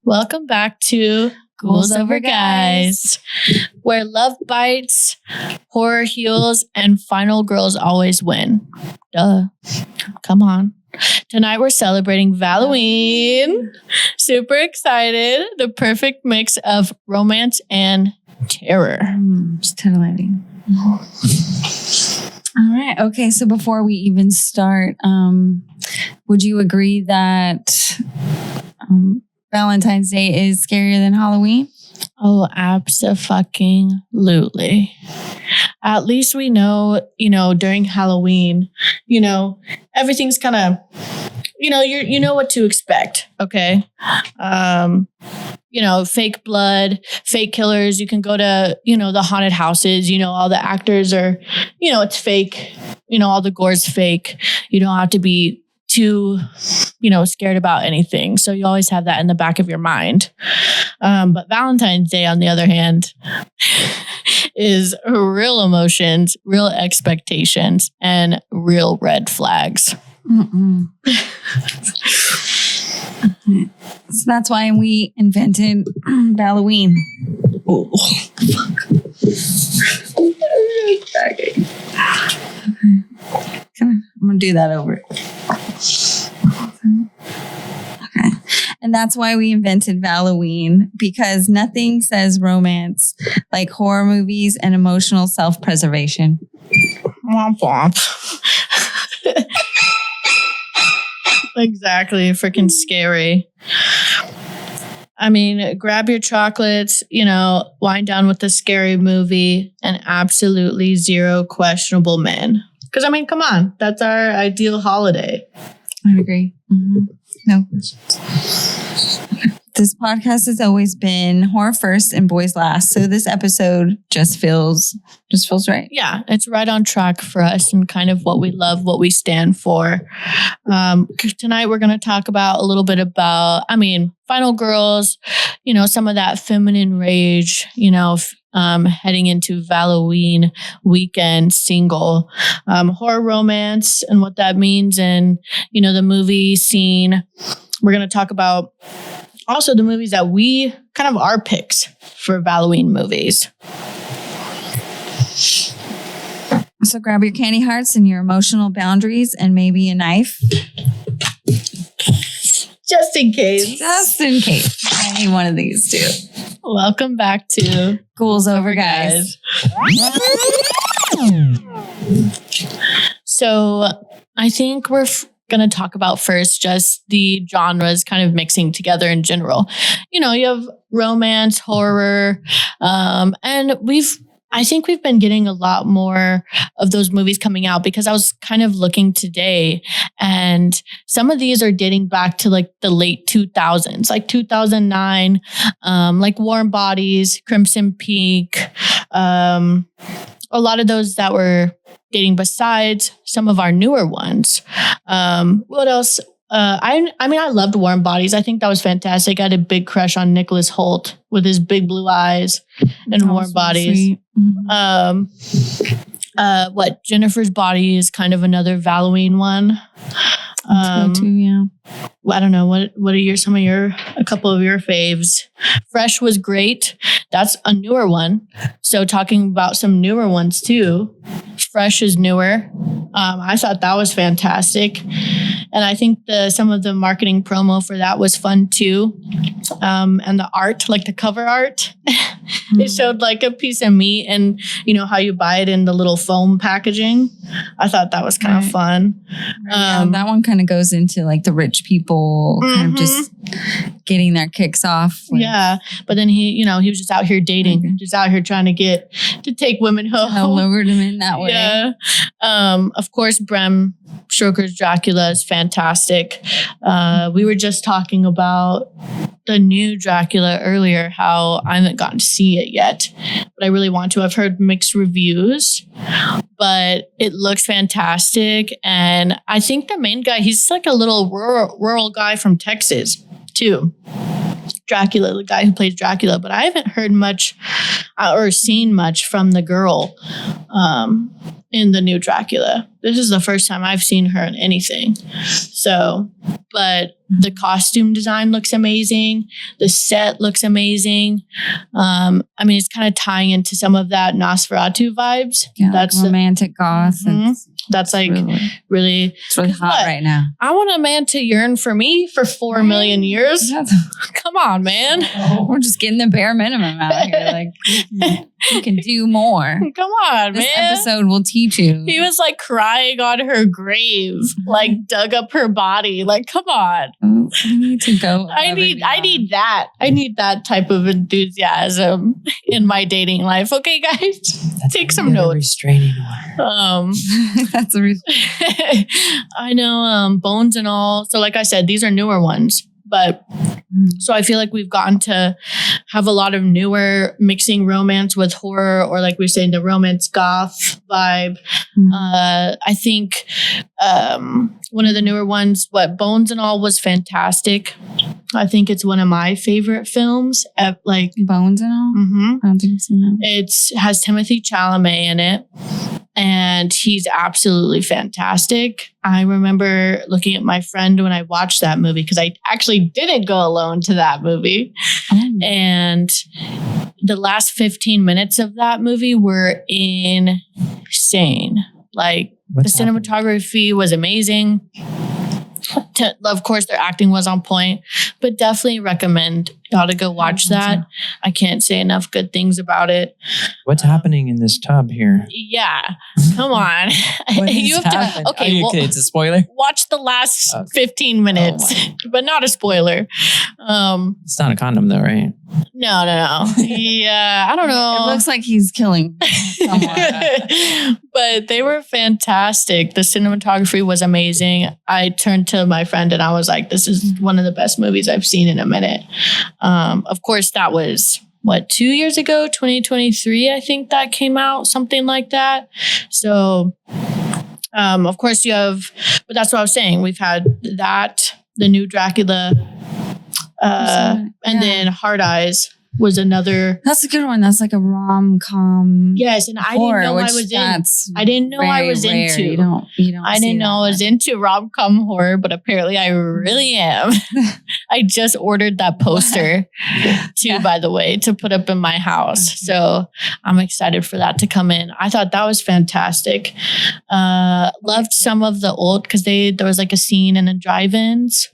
Welcome back to Ghouls over Guys, where love bites, horror heals, and final girls always win. Duh. Come on. Tonight we're celebrating Valloween. Super excited. The perfect mix of romance and terror. It's titillating. All right. Okay. So before we even start, would you agree that Valentine's Day is scarier than Halloween? Oh, abso-fucking-lutely. At least we know, during Halloween, everything's kind of, you know what to expect. Okay. Fake blood, fake killers. You can go to, the haunted houses, all the actors are, it's fake, all the gore's fake. You don't have to be too, scared about anything. So you always have that in the back of your mind. But Valentine's Day, on the other hand, is real emotions, real expectations, and real red flags. So that's why we invented Valloween. Oh, fuck. Okay. Come on. I'm going to do that over. Okay. And that's why we invented Valloween, because nothing says romance like horror movies and emotional self-preservation. Womp womp. Exactly. Freaking scary. I mean, grab your chocolates, wind down with a scary movie, and absolutely zero questionable men. Because, come on. That's our ideal holiday. I agree. Mm-hmm. No. This podcast has always been horror first and boys last. So this episode just feels right. Yeah, it's right on track for us and kind of what we love, what we stand for. Tonight we're going to talk about a little bit about, final girls, some of that feminine rage, heading into Valloween weekend single, horror romance and what that means, and, the movie scene. We're going to talk about also the movies that we kind of our picks for Valloween movies. So grab your candy hearts and your emotional boundaries and maybe a knife. Just in case. Just in case. I need one of these too. Welcome back to Ghouls over Guys. So I think we're going to talk about first just the genres kind of mixing together in general. You have romance, horror, and I think we've been getting a lot more of those movies coming out, because I was kind of looking today and some of these are dating back to like the late 2000s, like 2009, like Warm Bodies, Crimson Peak, a lot of those that were dating besides some of our newer ones. What else? I loved Warm Bodies. I think that was fantastic. I had a big crush on Nicholas Hoult with his big blue eyes and Warm Bodies. Mm-hmm. Jennifer's Body is kind of another Valloween one. Too, yeah. I don't know. What are a couple of your faves? Fresh was great. That's a newer one. So talking about some newer ones too. Fresh is newer. I thought that was fantastic. And I think some of the marketing promo for that was fun too. And the art, like the cover art, it showed like a piece of meat and, how you buy it in the little foam packaging. I thought that was kind of fun. That one kind of goes into like the rich people kind of just getting their kicks off. Yeah. But then he was just out here dating, just out here trying to take women home. I lured him in that way. Yeah. Of course, Bram Stoker's Dracula is fantastic. We were just talking about the new Dracula earlier, how I haven't gotten to see it yet, but I really want to. I've heard mixed reviews, but it looks fantastic. And I think the main guy, he's like a little rural guy from Texas too. Dracula, the guy who plays Dracula, but I haven't heard much or seen much from the girl in the new Dracula. This is the first time I've seen her in anything. So, but the costume design looks amazing. The set looks amazing. I mean, it's kind of tying into some of that Nosferatu vibes. Yeah, that's like romantic goth. That's like really it's really hot right now. I want a man to yearn for me for 4 million years. Come on, man. We're just getting the bare minimum out here. Like, you can do more. Come on, this man. This episode will teach you. He was like crying on her grave, like dug up her body. Like, come on. I need to go. I need that. I need that type of enthusiasm in my dating life. Okay, guys, take some notes. Restraining order. That's a reason. I know, Bones and all. So, like I said, these are newer ones. But so I feel like we've gotten to have a lot of newer mixing romance with horror, or like we're saying, the romance goth vibe. I think one of the newer ones, Bones and All, was fantastic. I think it's one of my favorite films. Like Bones and All? Mm-hmm. I don't think I've seen that. It has Timothy Chalamet in it. And he's absolutely fantastic. I remember looking at my friend when I watched that movie, because I actually didn't go alone to that movie. And the last 15 minutes of that movie were insane. Like, the cinematography was amazing. Of course, their acting was on point, but definitely recommend y'all to go watch that. I can't say enough good things about it. What's happening in this tub here? Yeah, come on. You have to. Okay, it's a spoiler. Watch the last 15 minutes, but not a spoiler. It's not a condom, though, right? No. Yeah, I don't know. It looks like he's killing someone. But they were fantastic. The cinematography was amazing. I turned to my friend and I was like, this is one of the best movies I've seen in a minute. Of course, that was 2 years ago, 2023, I think that came out, something like that. So, of course you have, but that's what I was saying. We've had that, the new Dracula, and then Hard Eyes was another. That's a good one. That's like a rom-com. Yes, and I didn't know I was I didn't know I was into. You don't I didn't know I was into rom-com horror, but apparently I really am. I just ordered that poster too, by the way, to put up in my house. So I'm excited for that to come in. I thought that was fantastic. Loved some of the old, because there was like a scene in the drive-ins,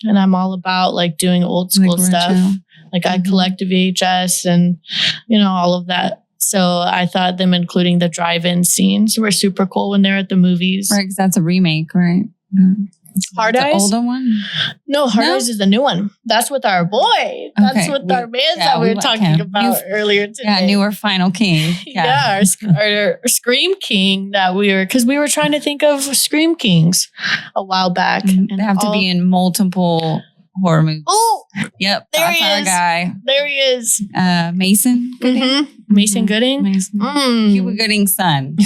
and I'm all about like doing old school stuff. Like I collect VHS and, all of that. So I thought them including the drive-in scenes were super cool when they're at the movies. Right, because that's a remake, right? Hard Eyes? The older one? No, Hard Eyes is the new one. That's with our boy. That's with our man that we were talking about earlier today. Yeah, newer Final King. Yeah, our Scream King because we were trying to think of Scream Kings a while back. They have to be in multiple horror movies. Oh, yep. There that's he our is. guy. There he is. Mason Gooding? Mm-hmm. Mason Gooding? Cuba Gooding's son.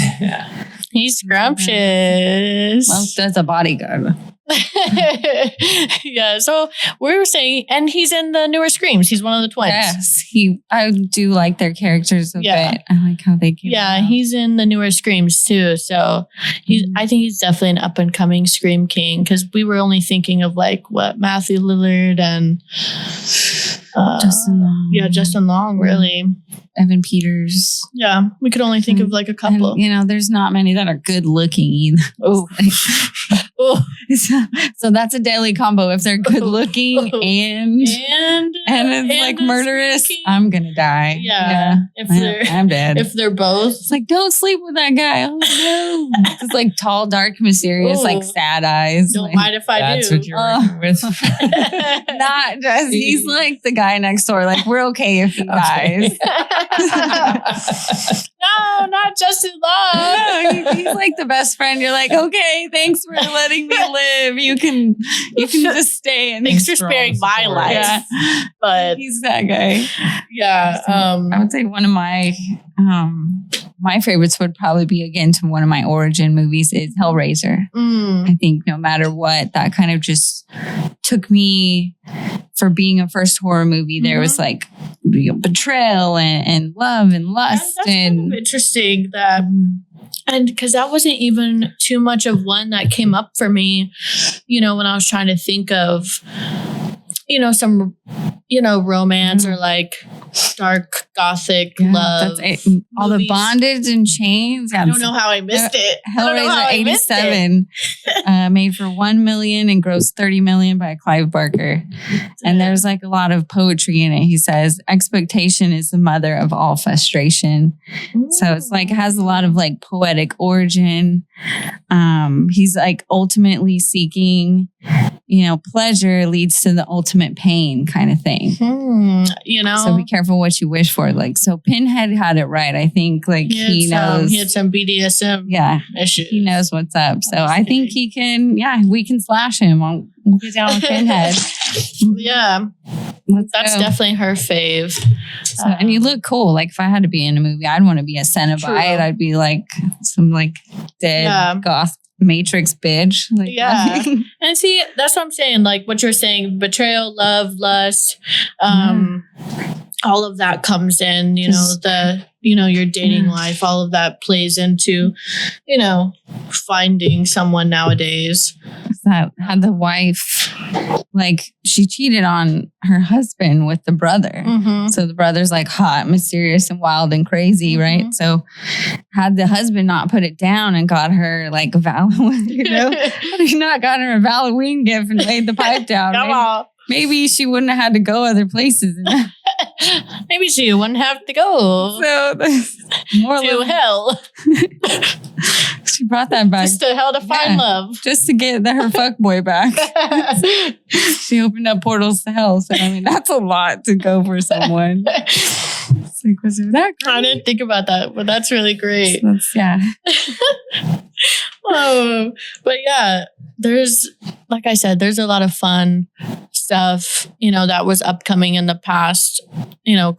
He's scrumptious. Well, that's a bodyguard. Yeah, so we were saying, and he's in the newer Screams. He's one of the twins. Yes, I do like their characters a bit. I like how they came out. He's in the newer Screams too. So I think he's definitely an up and coming Scream King, because we were only thinking of Matthew Lillard and Justin Long. Yeah, Justin Long, really. Evan Peters. Yeah, we could only think of like a couple. And, there's not many that are good looking either. Oh. So that's a deadly combo. If they're good looking and it's like murderous, I'm gonna die. Yeah. I'm dead. If they're both, it's like, don't sleep with that guy. Oh no. It's like tall, dark, mysterious, like sad eyes. Don't mind if I do. That's what you're working with. Not just he's like the guy next door. Like, we're okay if he dies. No, not Justin Long. No, he's like the best friend. You're like, okay, thanks for letting me live. You can just stay and thanks for sparing my life. Yeah. But he's that guy. Yeah. I would say one of my favorites would probably be, again, to one of my origin movies, is Hellraiser. I think no matter what, that kind of just took me, for being a first horror movie. There was like betrayal and love and lust. That's kind of interesting that And because that wasn't even too much of one that came up for me, when I was trying to think of, some, romance or like dark gothic love. All the bondage and chains. I don't know how I missed it. Hellraiser 87 made for $1 million and grossed $30 million by Clive Barker. And there's like a lot of poetry in it. He says, expectation is the mother of all frustration. So it's like, it has a lot of like poetic origin. He's like ultimately seeking, pleasure leads to the ultimate pain kind of thing. So be careful what you wish for. Like, so Pinhead had it right. I think like he knows. He had some BDSM issues. He knows what's up. So I think he can, we can slash him. We'll get down with Pinhead. That's definitely her fave. So, and you look cool. Like if I had to be in a movie, I'd want to be a Cenobite. True. I'd be like some like dead goth Matrix bitch. Like, and see, that's what I'm saying. Like what you're saying, betrayal, love, lust, all of that comes in, your dating life, all of that plays into, finding someone nowadays. That had the wife, like she cheated on her husband with the brother. So the brother's like hot, mysterious, and wild and crazy, right? So had the husband not put it down and got her like Valloween, had he not got her a Valloween gift and laid the pipe down, maybe she wouldn't have had to go other places. Maybe she wouldn't have to go to hell. She brought that back. Just to hell to find love. Just to get her fuckboy back. She opened up portals to hell. So, that's a lot to go for someone. It's like, was it that great? I didn't think about that, but that's really great. But there's, like I said, there's a lot of fun stuff, that was upcoming in the past,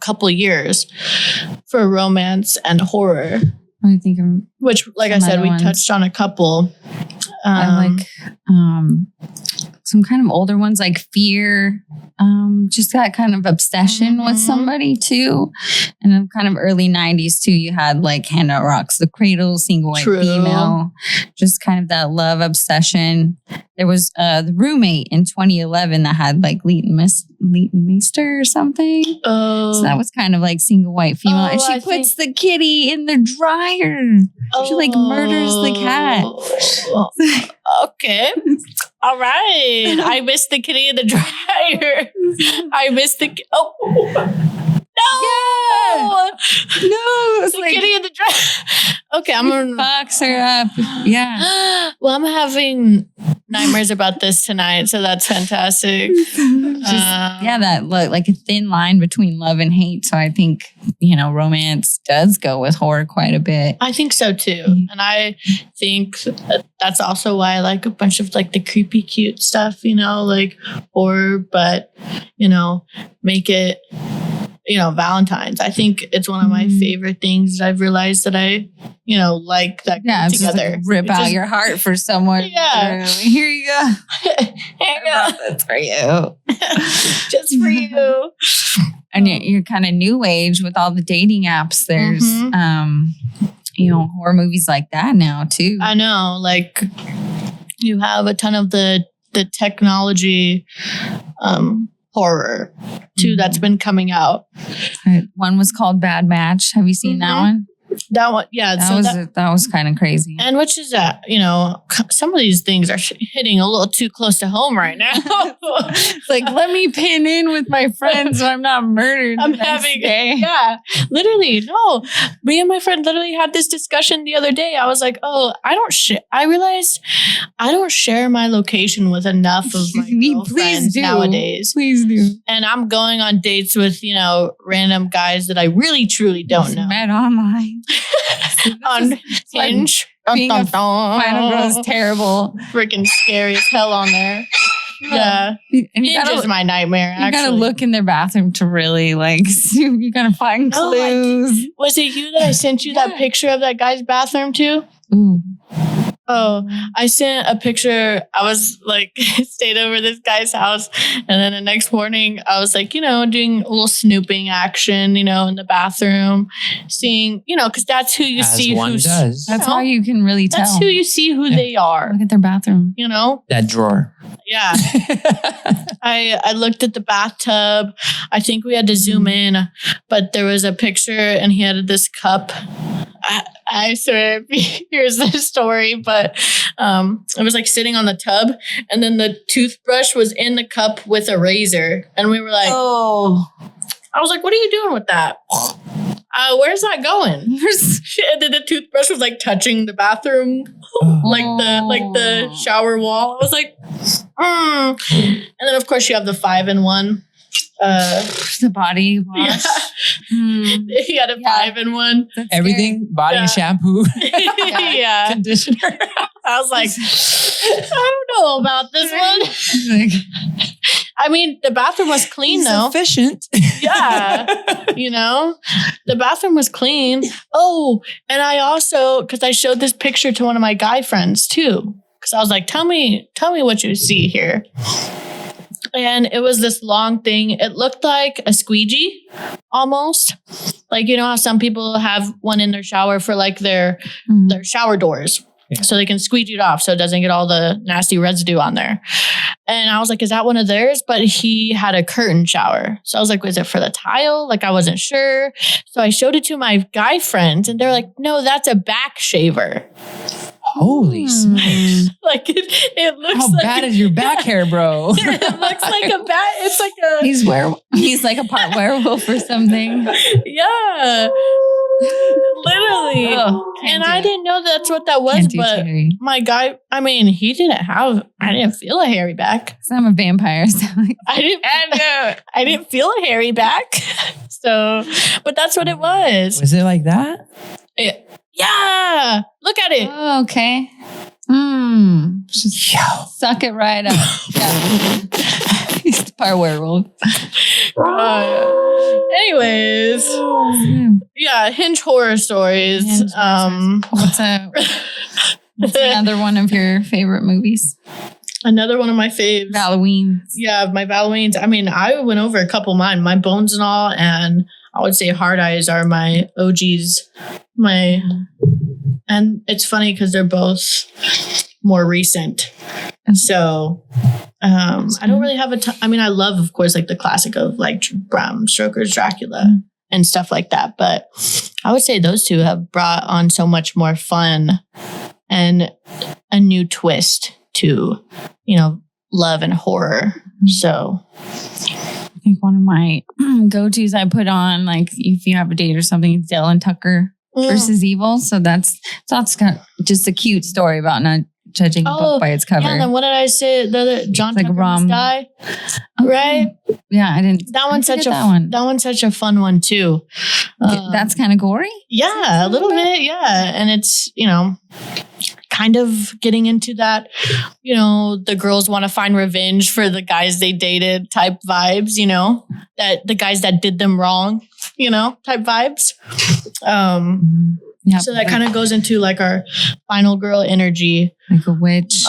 couple years for romance and horror. I think which, like I said, we touched on a couple. I like some kind of older ones like Fear. Just that kind of obsession with somebody too. And then kind of early 90s too, you had like Hannah Rocks the Cradle, Single White Female. Just kind of that love obsession. There was The Roommate in 2011 that had like Leighton Meester or something. So that was kind of like Single White Female. And she puts the kitty in the dryer. She like murders the cat. Okay. All right. I missed the kitty in the dryer. I missed the... No! No! The kitty in the dryer. Okay, I'm going to... Fucks her up. Yeah. Well, I'm having nightmares about this tonight, so that's fantastic. That like a thin line between love and hate. So I think, romance does go with horror quite a bit. I think so too. And I think that's also why I like a bunch of like the creepy cute stuff, like horror, but, make it... Valentine's. I think it's one of my favorite things that I've realized that I, like that go together. Like rip out your heart for someone. Yeah. Here you go. Here you go. That's for you. Just for you. And you're kind of new age with all the dating apps. There's, horror movies like that now too. I know. Like you have a ton of the technology, horror too that's been coming out. One was called Bad Match. Have you seen that one? That one, yeah. That was kind of crazy. And which is that, some of these things are hitting a little too close to home right now. Like, let me pin in with my friends so I'm not murdered. I'm having, literally, no. Me and my friend literally had this discussion the other day. I was like, I realized I don't share my location with enough of my girlfriends nowadays. Please do. And I'm going on dates with, random guys that I really, truly don't know. Met online. On Hinge. Final Girl is terrible. Freaking scary as hell on there. Yeah. And Hinge is my nightmare, actually. You gotta look in their bathroom to really you gotta find clues. Was it you that I sent you that picture of that guy's bathroom too? Ooh. Oh, I sent a picture. I was like, stayed over this guy's house. And then the next morning, I was like, doing a little snooping action, in the bathroom, seeing, because that's who you As see. one does. That's how you can really tell. That's who you see who they are. Look at their bathroom. That drawer. Yeah. I looked at the bathtub. I think we had to zoom in, but there was a picture and he had this cup. I swear, here's the story, but it was like sitting on the tub and then the toothbrush was in the cup with a razor. And we were like, oh, I was like, what are you doing with that? Where's that going? And then the toothbrush was like touching the bathroom, like the shower wall. I was like, And then of course you have the 5-in-1. The body wash. Yeah. He had a 5-in-1. Everything, body shampoo, yeah, conditioner. I was like, I don't know about this one. I mean, the bathroom was clean though. Efficient. Yeah. The bathroom was clean. Oh, and I also, because I showed this picture to one of my guy friends too. Because I was like, tell me what you see here. And it was this long thing. It looked like a squeegee almost. Like, how some people have one in their shower for like their shower doors. Yeah. So they can squeegee it off so it doesn't get all the nasty residue on there. And I was like, is that one of theirs? But he had a curtain shower. So I was like, was it for the tile? Like I wasn't sure. So I showed it to my guy friends and they're like, no, that's a back shaver. Holy smokes. Like it looks How like bad is your back hair, bro? It looks like a bat. It's like a he's like a part werewolf or something. Yeah. Literally. And I didn't know that's what that was, but my guy, I didn't feel a hairy back. I'm a vampire. So I didn't feel a hairy back. So, but that's what it was. Was it like that? Yeah. Look at it. Oh, okay. Just suck it right up. Yeah. He's the part werewolf. Anyways. Yeah. Hinge horror stories. What's another one of your favorite movies? Another one of my faves. Valloween. Yeah. My Valloweens. I mean, I went over a couple of mine. My Bones and All, and I would say Hard Eyes are my OGs. And it's funny because they're both more recent. So I don't really have a ton. I mean, I love, of course, like the classic of like Bram Stoker's Dracula and stuff like that. But I would say those two have brought on so much more fun and a new twist to, love and horror. So I think one of my go-tos I put on, like if you have a date or something, it's Dale and Tucker versus Evil. So that's kind of just a cute story about not judging a book by its cover. Yeah, and then what did I say? The other John Tucker Must Die, right? Yeah, I didn't. That one's such a fun one too. That's kind of gory. Yeah, a little bit. Yeah, and it's kind of getting into that, the girls want to find revenge for the guys they dated type vibes, that the guys that did them wrong, type vibes. So that kind of goes into like our final girl energy. Like a witch.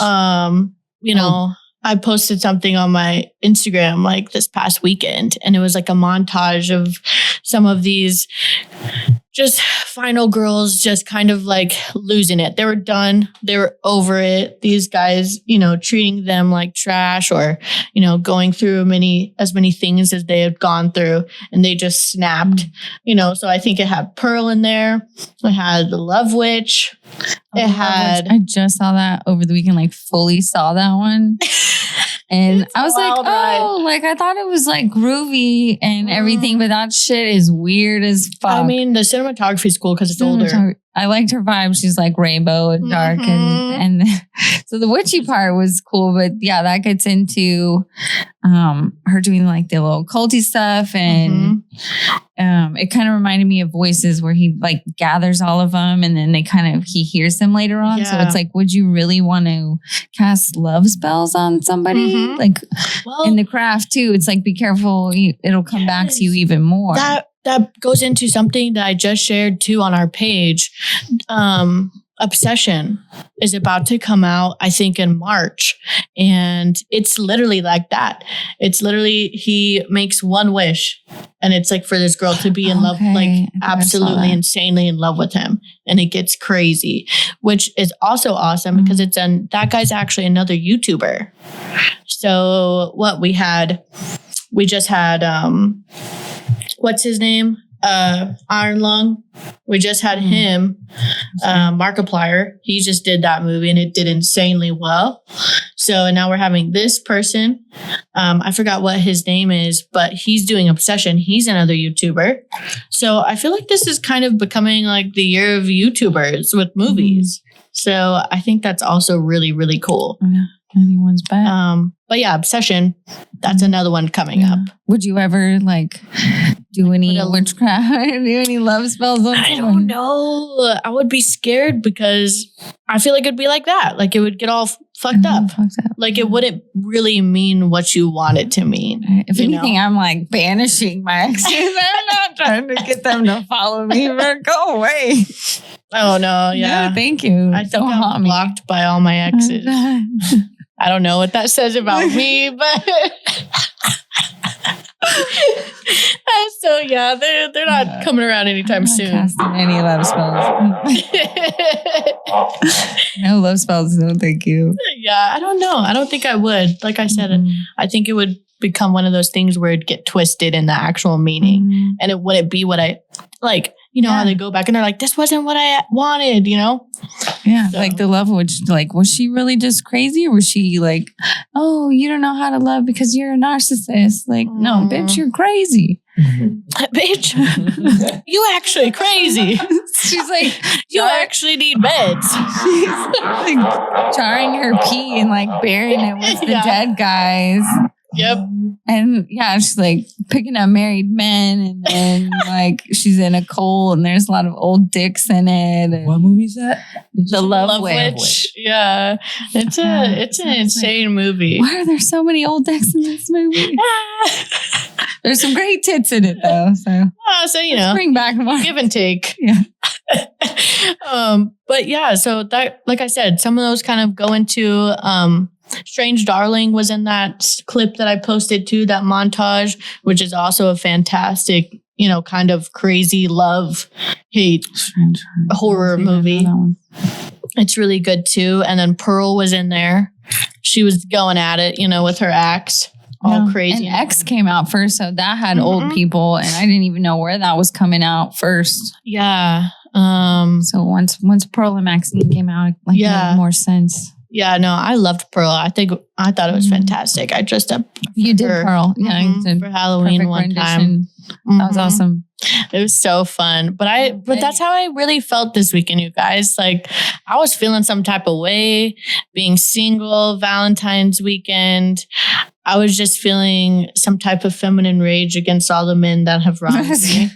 I posted something on my Instagram like this past weekend, and it was like a montage of some of these just final girls just kind of like losing it. They were done. They were over it. These guys, treating them like trash or, going through as many things as they had gone through, and they just snapped, So I think it had Pearl in there. It had the Love Witch. I just saw that over the weekend, like fully saw that one. And I was like, like I thought it was like groovy and everything, but that shit is weird as fuck. I mean, the cinematography is cool because it's older. I liked her vibe. She's like rainbow and dark, and so the witchy part was cool. But yeah, that gets into her doing like the little culty stuff, and it kind of reminded me of Voices, where he like gathers all of them, and then he hears them later on. Yeah. So it's like, would you really want to cast love spells on somebody? Like in the craft too, it's like, be careful, it'll come back to you even more. That goes into something that I just shared too on our page. Obsession is about to come out, I think, in March. And it's literally like that. It's literally, he makes one wish. And it's like for this girl to be in love, like absolutely insanely in love with him. And it gets crazy, which is also awesome because that guy's actually another YouTuber. So what we just had, what's his name? Iron Lung. We just had him, Markiplier. He just did that movie and it did insanely well. So now we're having this person. I forgot what his name is, but he's doing Obsession. He's another YouTuber. So I feel like this is kind of becoming like the year of YouTubers with movies. So I think that's also really, really cool. Yeah. Anyone's back. But yeah, Obsession, that's another one coming up. Would you ever like do any witchcraft or do any love spells on I don't know. I would be scared because I feel like it'd be like that. Like it would get all fucked up. Like it wouldn't really mean what you want it to mean. If anything, I'm like banishing my exes. I'm not trying to get them to follow me, but go away. Oh no, yeah. No, thank you. I think I'm blocked by all my exes. I don't know what that says about me, but so yeah, they're not coming around anytime soon. Casting any love spells. No love spells, no thank you. Yeah, I don't know. I don't think I would. Like I said, I think it would become one of those things where it'd get twisted in the actual meaning. And it wouldn't be what I like. You know how they go back and they're like, this wasn't what I wanted, you know? Yeah. So. Like the love witch, like, was she really just crazy? Or was she like, oh, you don't know how to love because you're a narcissist? Like, no, bitch, you're crazy. Bitch, you actually crazy. She's like, you actually need meds. She's like jarring her pee and like burying it with the dead guys. Yep. And yeah, she's like picking up married men, and then like she's in a cult, and there's a lot of old dicks in it. And what movie is that? The Love Witch. Yeah, it's an insane movie. Why are there so many old dicks in this movie? There's some great tits in it though. So you know, bring back more give and take. Yeah. But yeah, so that, like I said, some of those kind of go into Strange Darling was in that clip that I posted too, that montage, which is also a fantastic, you know, kind of crazy love, hate, horror movie. It's really good too. And then Pearl was in there. She was going at it, you know, with her axe. All crazy. And X came out first, so that had old people, and I didn't even know where that was coming out first. Yeah. So once Pearl and Maxine came out, it made more sense. Yeah, no, I loved Pearl. I thought it was fantastic. I dressed up. You did Pearl. Yeah, you did for Halloween one time. That was awesome. It was so fun. But that's how I really felt this weekend, you guys. Like I was feeling some type of way, being single, Valentine's weekend. I was just feeling some type of feminine rage against all the men that have wronged me.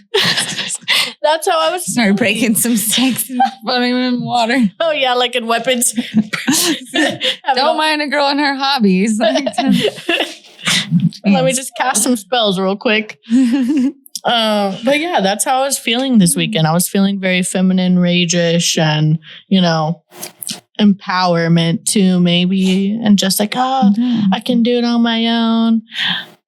That's how I was. Start breaking some sticks and putting them in water. Oh yeah, like in weapons. Don't mind a girl and her hobbies. Let me just cast some spells real quick. But yeah, that's how I was feeling this weekend. I was feeling very feminine, rage-ish, and you know, empowerment too, maybe, and just like, I can do it on my own.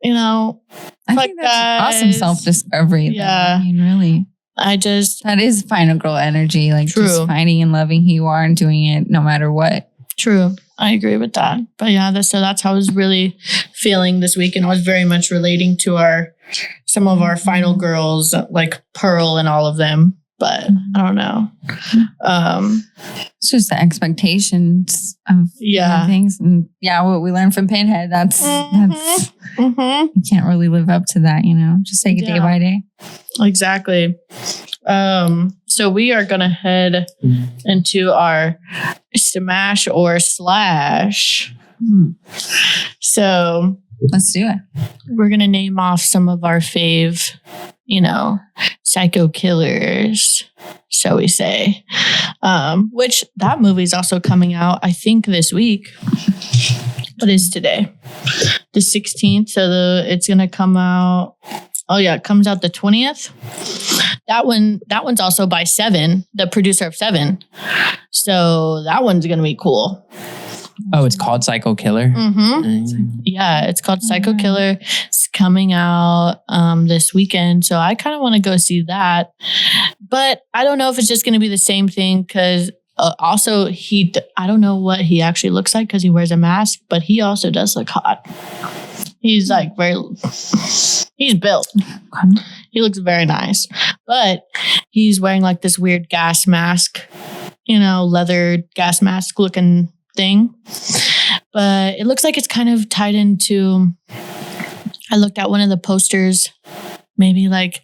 You know, I think that's awesome self-discovery. Yeah, I mean, really. That is final girl energy, like just finding and loving who you are and doing it no matter what. True. I agree with that. But yeah, that's how I was really feeling this week. And I was very much relating to some of our final girls, like Pearl and all of them. But I don't know. It's just the expectations of things. And what we learned from Pinhead, that's you can't really live up to that, you know. Just take it day by day. Exactly. So we are gonna head into our smash or slash. So let's do it. We're gonna name off some of our fave, you know, psycho killers, shall we say. Which that movie is also coming out, I think, this week. What is today? The 16th. So it's gonna come out. Oh yeah, it comes out the 20th. one's also by Seven, the producer of Seven. So that one's gonna be cool. Oh, it's called Psycho Killer. Yeah, it's called Psycho Killer. It's coming out this weekend, so I kind of want to go see that. But I don't know if it's just going to be the same thing because also I don't know what he actually looks like because he wears a mask, but he also does look hot. He's like he's built. He looks very nice, but he's wearing like this weird gas mask, leather gas mask looking thing, but it looks like it's kind of tied into. I looked at one of the posters, maybe like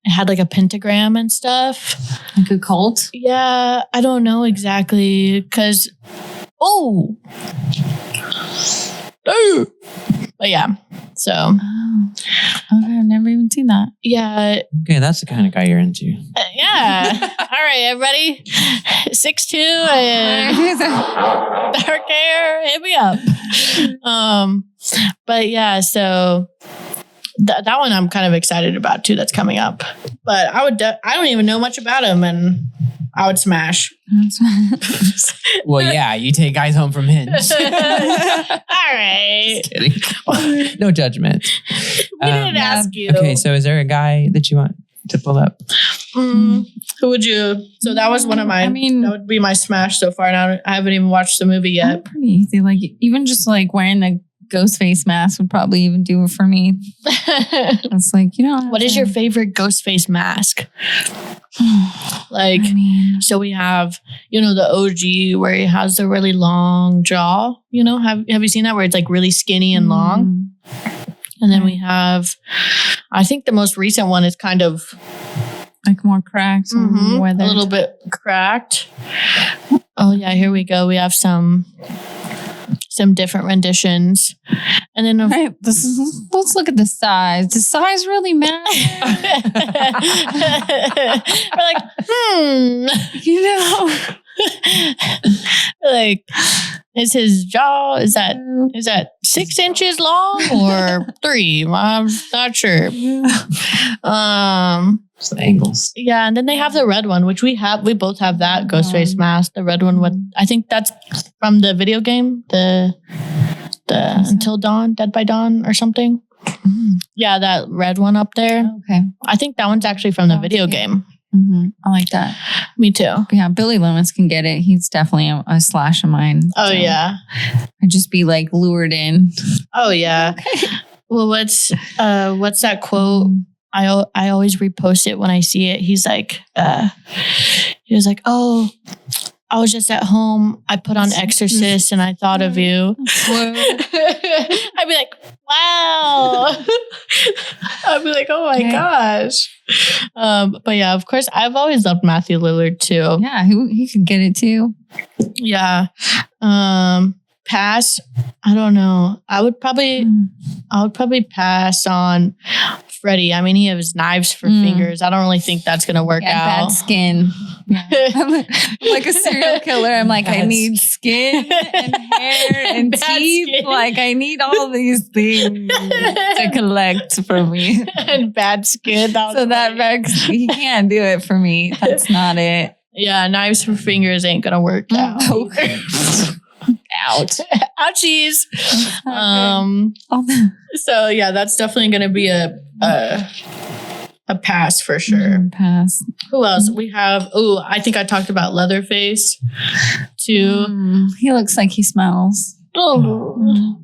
it had like a pentagram and stuff, like a cult. Yeah, I don't know exactly because but yeah, so okay, I've never even seen that. Yeah. Okay, that's the kind of guy you're into. Yeah. All right, everybody. 6'2" and dark hair. Hit me up. But yeah, so that one I'm kind of excited about too. That's coming up. But I don't even know much about him, and I would smash. Well, yeah, you take guys home from Hinge. All right. Just kidding. No judgment. We didn't ask you. Okay, so is there a guy that you want to pull up? Who would you? So that was one of mine. That would be my smash so far. Now I haven't even watched the movie yet. Pretty easy. Like even just like wearing the ghost face mask would probably even do it for me. It's like, what is your favorite ghost face mask? Like, so we have, the OG where he has the really long jaw, have you seen that where it's like really skinny and long? And then we have, I think the most recent one is kind of like more cracked, a little bit cracked. Oh yeah, here we go. We have some different renditions. And then let's look at the size. Does size really matter? We're like, like, is his jaw, is that 6 inches long or 3? I'm not sure. Just the angles. Yeah, and then they have the red one, which we both have that ghost face mask. The red one, I think that's from the video game, the Until Dawn, Dead by Dawn or something. Yeah, that red one up there. Okay. I think that one's actually from the video game. I like that. Me too. But yeah, Billy Loomis can get it. He's definitely a slash of mine. Oh, yeah. I'd just be like lured in. Oh, yeah. Okay. Well, what's that quote? I always repost it when I see it. He was like, oh, I was just at home. I put on Exorcist and I thought of you. I'd be like, wow. I'd be like, oh my gosh. But yeah, of course, I've always loved Matthew Lillard too. Yeah, he could get it too. Yeah. Pass. I don't know. I would probably pass on Freddy. I mean, he has knives for fingers. I don't really think that's going to work out. Bad skin. Yeah. I'm like a serial killer. I'm like, I need skin and hair and teeth. Skin. Like, I need all these things to collect for me. And bad skin. He can't do it for me. That's not it. Yeah, knives for fingers ain't going to work out. Out. Ouchies. So yeah, that's definitely going to be a pass for sure. Pass. Who else? We have, I think I talked about Leatherface too. He looks like he smells.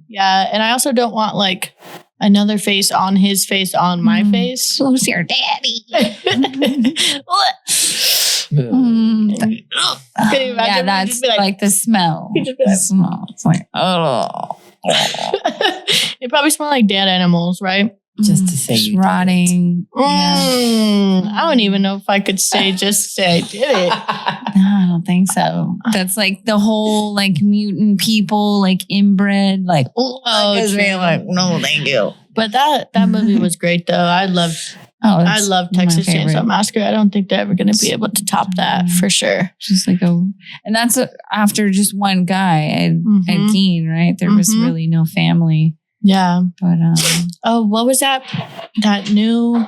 Yeah. And I also don't want like another face on his face on my face. Who's your daddy? Yeah, that's like the smell. The smell. It's like, oh. They probably smell like dead animals, right? Just to say you rotting. I don't even know if I could say just say I did it. No, I don't think so. That's like the whole like mutant people, like inbred, like like no, thank you. But that movie was great though. I love Texas Chainsaw Massacre. I don't think they're ever going to be able to top that for sure. Just like and that's after just one guy, Ed Gein, right? There was really no family. Yeah. But what was that? That new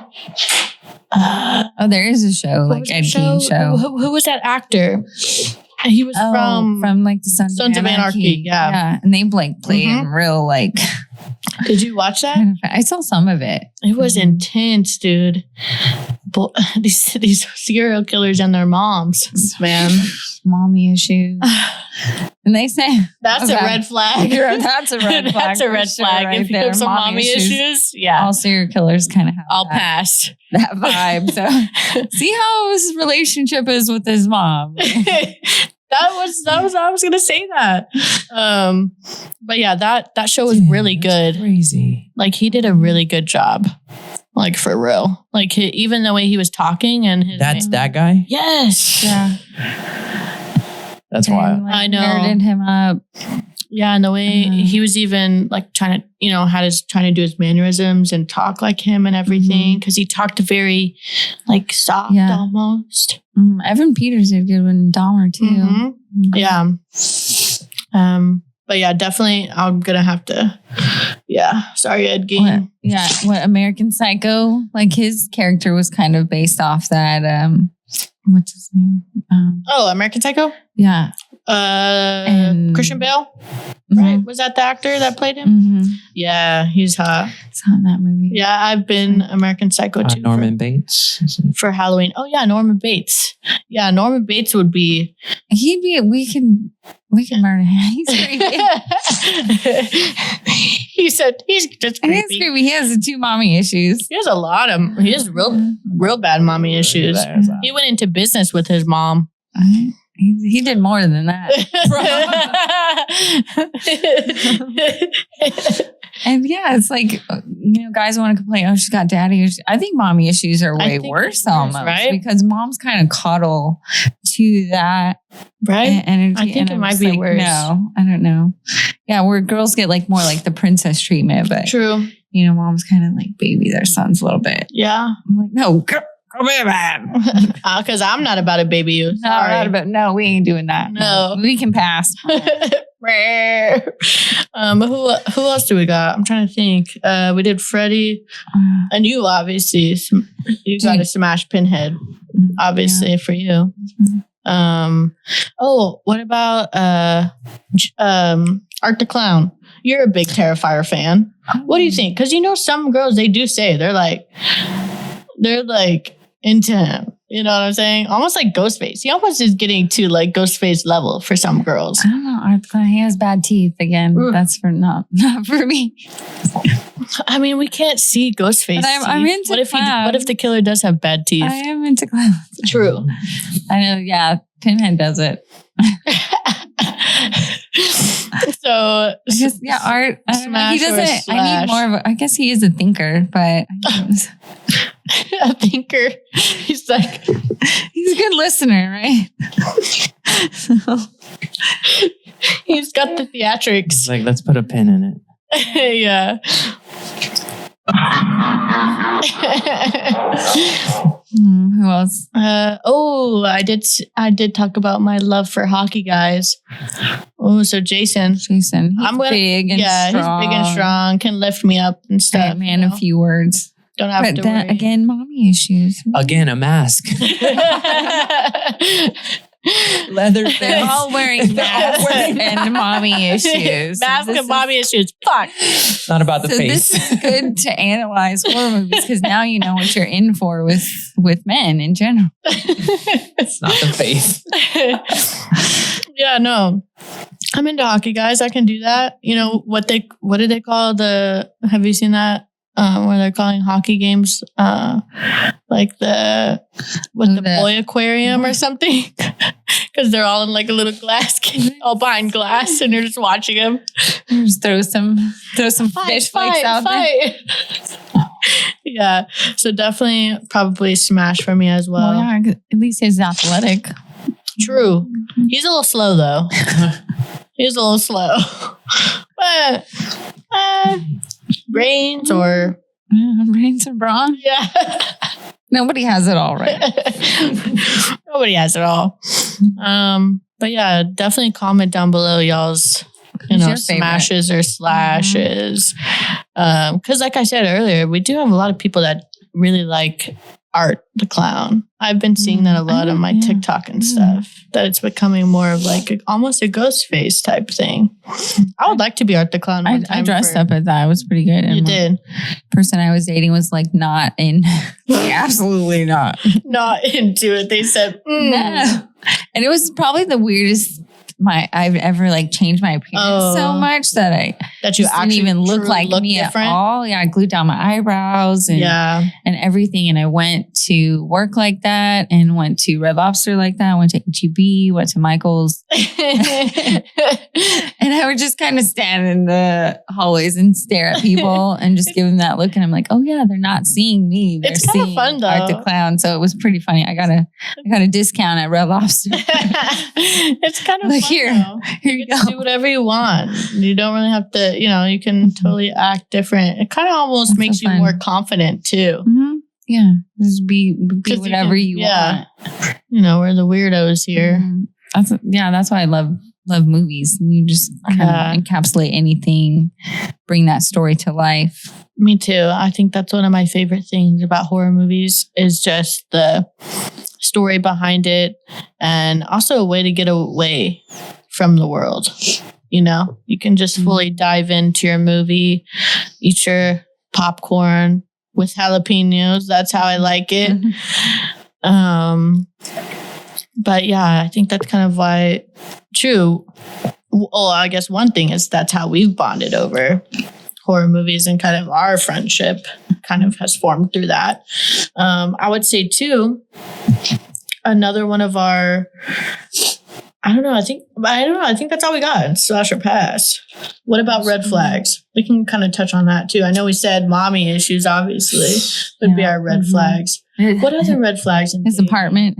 Oh, there is a show, What like was Ed that Gein show. Who was that actor? He was from like the Sons of Anarchy. Yeah. And they like play in real like. Did you watch that? I saw some of it. It was intense, dude. These serial killers and their moms, man. Mommy issues. And they say that's a red flag. That's a red flag. That's a red flag. Right, if you have some mommy issues, all serial killers kind of have I'll pass that vibe. So see how his relationship is with his mom. That was I was gonna say that. But yeah, that show was really good. Crazy. Like he did a really good job. Like for real. Like even the way he was talking and his That's that guy? Yes. Yeah. That's wild. Like, I know. Nerded him up. Yeah, and the way he was even like trying to, trying to do his mannerisms and talk like him and everything. Because he talked very like soft almost. Evan Peters did good with Dahmer too. Yeah. But yeah, definitely I'm gonna have to. Yeah. Sorry, Ed Gein. What American Psycho? Like his character was kind of based off that. What's his name? American Psycho. Yeah. Christian Bale, right? Was that the actor that played him? Yeah, he's hot. It's hot in that movie. Yeah, I've been American Psycho too. Norman Bates for Halloween. Oh yeah, Norman Bates. Yeah, Norman Bates would be. He'd be. We can murder him. He's creepy. He said he's just creepy. He's creepy. He has 2 mommy issues. He has a lot of. He has real bad mommy issues. He went into business with his mom. He did more than that. And yeah, it's like, guys want to complain, oh, she's got daddy issues. I think mommy issues are way worse almost, right? Because moms kind of coddle to that energy. I think it might be worse. No, I don't know. Yeah, where girls get like more like the princess treatment, but true. Moms kind of like baby their sons a little bit. Yeah. I'm like, no, come here, man. Because I'm not about to baby you. Sorry. No, we ain't doing that. No. We can pass. Who else do we got? I'm trying to think. We did Freddy, and you obviously you got to smash Pinhead, obviously for you. What about Art the Clown? You're a big Terrifier fan. What do you think? Because some girls, they do say they're like into him. You know what I'm saying? Almost like Ghostface. He almost is getting to like Ghostface level for some girls. I don't know. Art the Clown, he has bad teeth again. Ooh. That's not for me. I mean, we can't see Ghostface. But I'm into what if the killer does have bad teeth? I am into clowns. True. I know. Yeah, Pinhead does it. So Art. He doesn't. I need more of. I guess he is a thinker, but a thinker. He's like he's a good listener, right? So. He's got the theatrics. It's like, let's put a pin in it. Yeah. Who else? I did talk about my love for hockey guys. Oh, so Jason. He's big and strong. He's big and strong. Can lift me up and stuff. Man, a few words. Don't have to worry. Again, mommy issues. Again, a mask. Leather. They're all wearing masks and mommy issues. Mask and mommy issues. Fuck. Not about the face. This is good to analyze horror movies because now you know what you're in for with men in general. It's not the face. Yeah, no. I'm into hockey, guys. I can do that. What do they call have you seen that? Where they're calling hockey games like the boy aquarium or something, because they're all in like a little glass cage, all behind glass, and you're just watching them. Just throw some fish flakes out there. Yeah, so definitely probably smash for me as well. Yeah, at least he's athletic. True, he's a little slow though. He's a little slow, but. Brains or brawn. Yeah. Nobody has it all, right? Nobody has it all. But yeah, definitely comment down below y'all's smashes or slashes. Because like I said earlier, we do have a lot of people that really like Art the Clown. I've been seeing that a lot on my TikTok and stuff. That it's becoming more of like almost a ghost face type thing. I would like to be Art the Clown. I dressed up as that. It was pretty good. You did. Person I was dating was like not in. Absolutely not. Not into it. They said, no. And it was probably the weirdest I've ever like changed my appearance so much that you didn't even look like me different. At all. Yeah, I glued down my eyebrows and everything. And I went to work like that and went to Red Lobster like that. Went to HEB, went to Michael's. And I would just kind of stand in the hallways and stare at people and just give them that look. And I'm like, oh yeah, they're not seeing me. They're it's kind of fun though. Art the Clown. So it was pretty funny. I got a discount at Red Lobster. It's kind of like fun, here you go. Do whatever you want. You don't really have to, you can totally act different. It kind of almost makes you more confident too. Mm-hmm. Yeah. Just be whatever you want. We're the weirdos here. Mm-hmm. That's why I love movies. You just kind of encapsulate anything, bring that story to life. Me too. I think that's one of my favorite things about horror movies is just the story behind it and also a way to get away from the world. You can just fully dive into your movie, eat your popcorn with jalapenos. That's how I like it. But yeah, I think that's kind of why, true. Well, I guess one thing is that's how we've bonded over horror movies and kind of our friendship kind of has formed through that. I would say too, another one of our, I don't know. I think that's all we got. Slash or pass. What about red flags? We can kind of touch on that too. I know we said mommy issues obviously would be our red flags. What other red flags? In his apartment.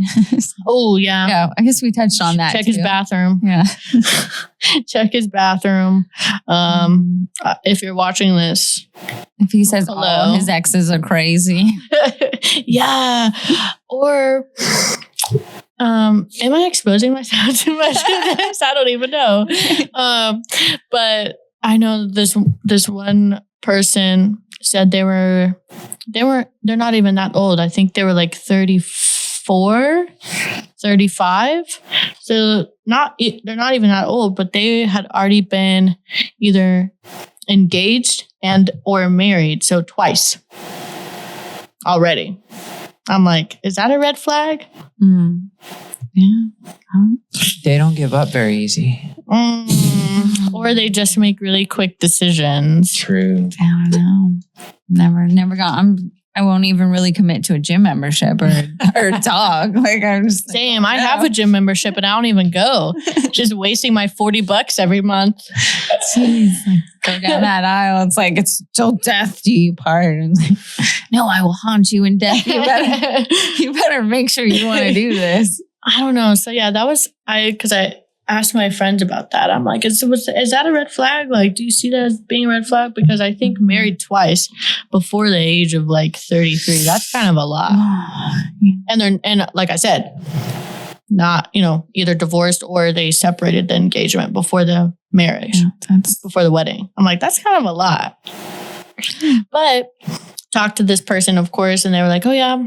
Oh yeah. Yeah. I guess we touched on that. Check his bathroom. Yeah. Check his bathroom. If you're watching this, if he says all his exes are crazy. Yeah. Or am I exposing myself too much in this? I don't even know. But I know this one person said they're not even that old. I think they were like 34, 35. So they're not even that old, but they had already been either engaged and or married. So twice already. I'm like, is that a red flag? Mm. Yeah. They don't give up very easy. Or they just make really quick decisions. True. I don't know. Never got. I won't even really commit to a gym membership or a dog. Like I'm just same. I have a gym membership and I don't even go. Just wasting my $40 every month. Jeez, like, go down that aisle. It's like it's till death do you part. And like, no, I will haunt you in death. You better make sure you want to do this. I don't know. So yeah, that was because I asked my friends about that. I'm like, is that a red flag? Like, do you see that as being a red flag? Because I think married twice before the age of like 33, that's kind of a lot. And like I said, not, either divorced or they separated the engagement before the marriage, before the wedding. I'm like, that's kind of a lot. But talked to this person, of course, and they were like, oh yeah,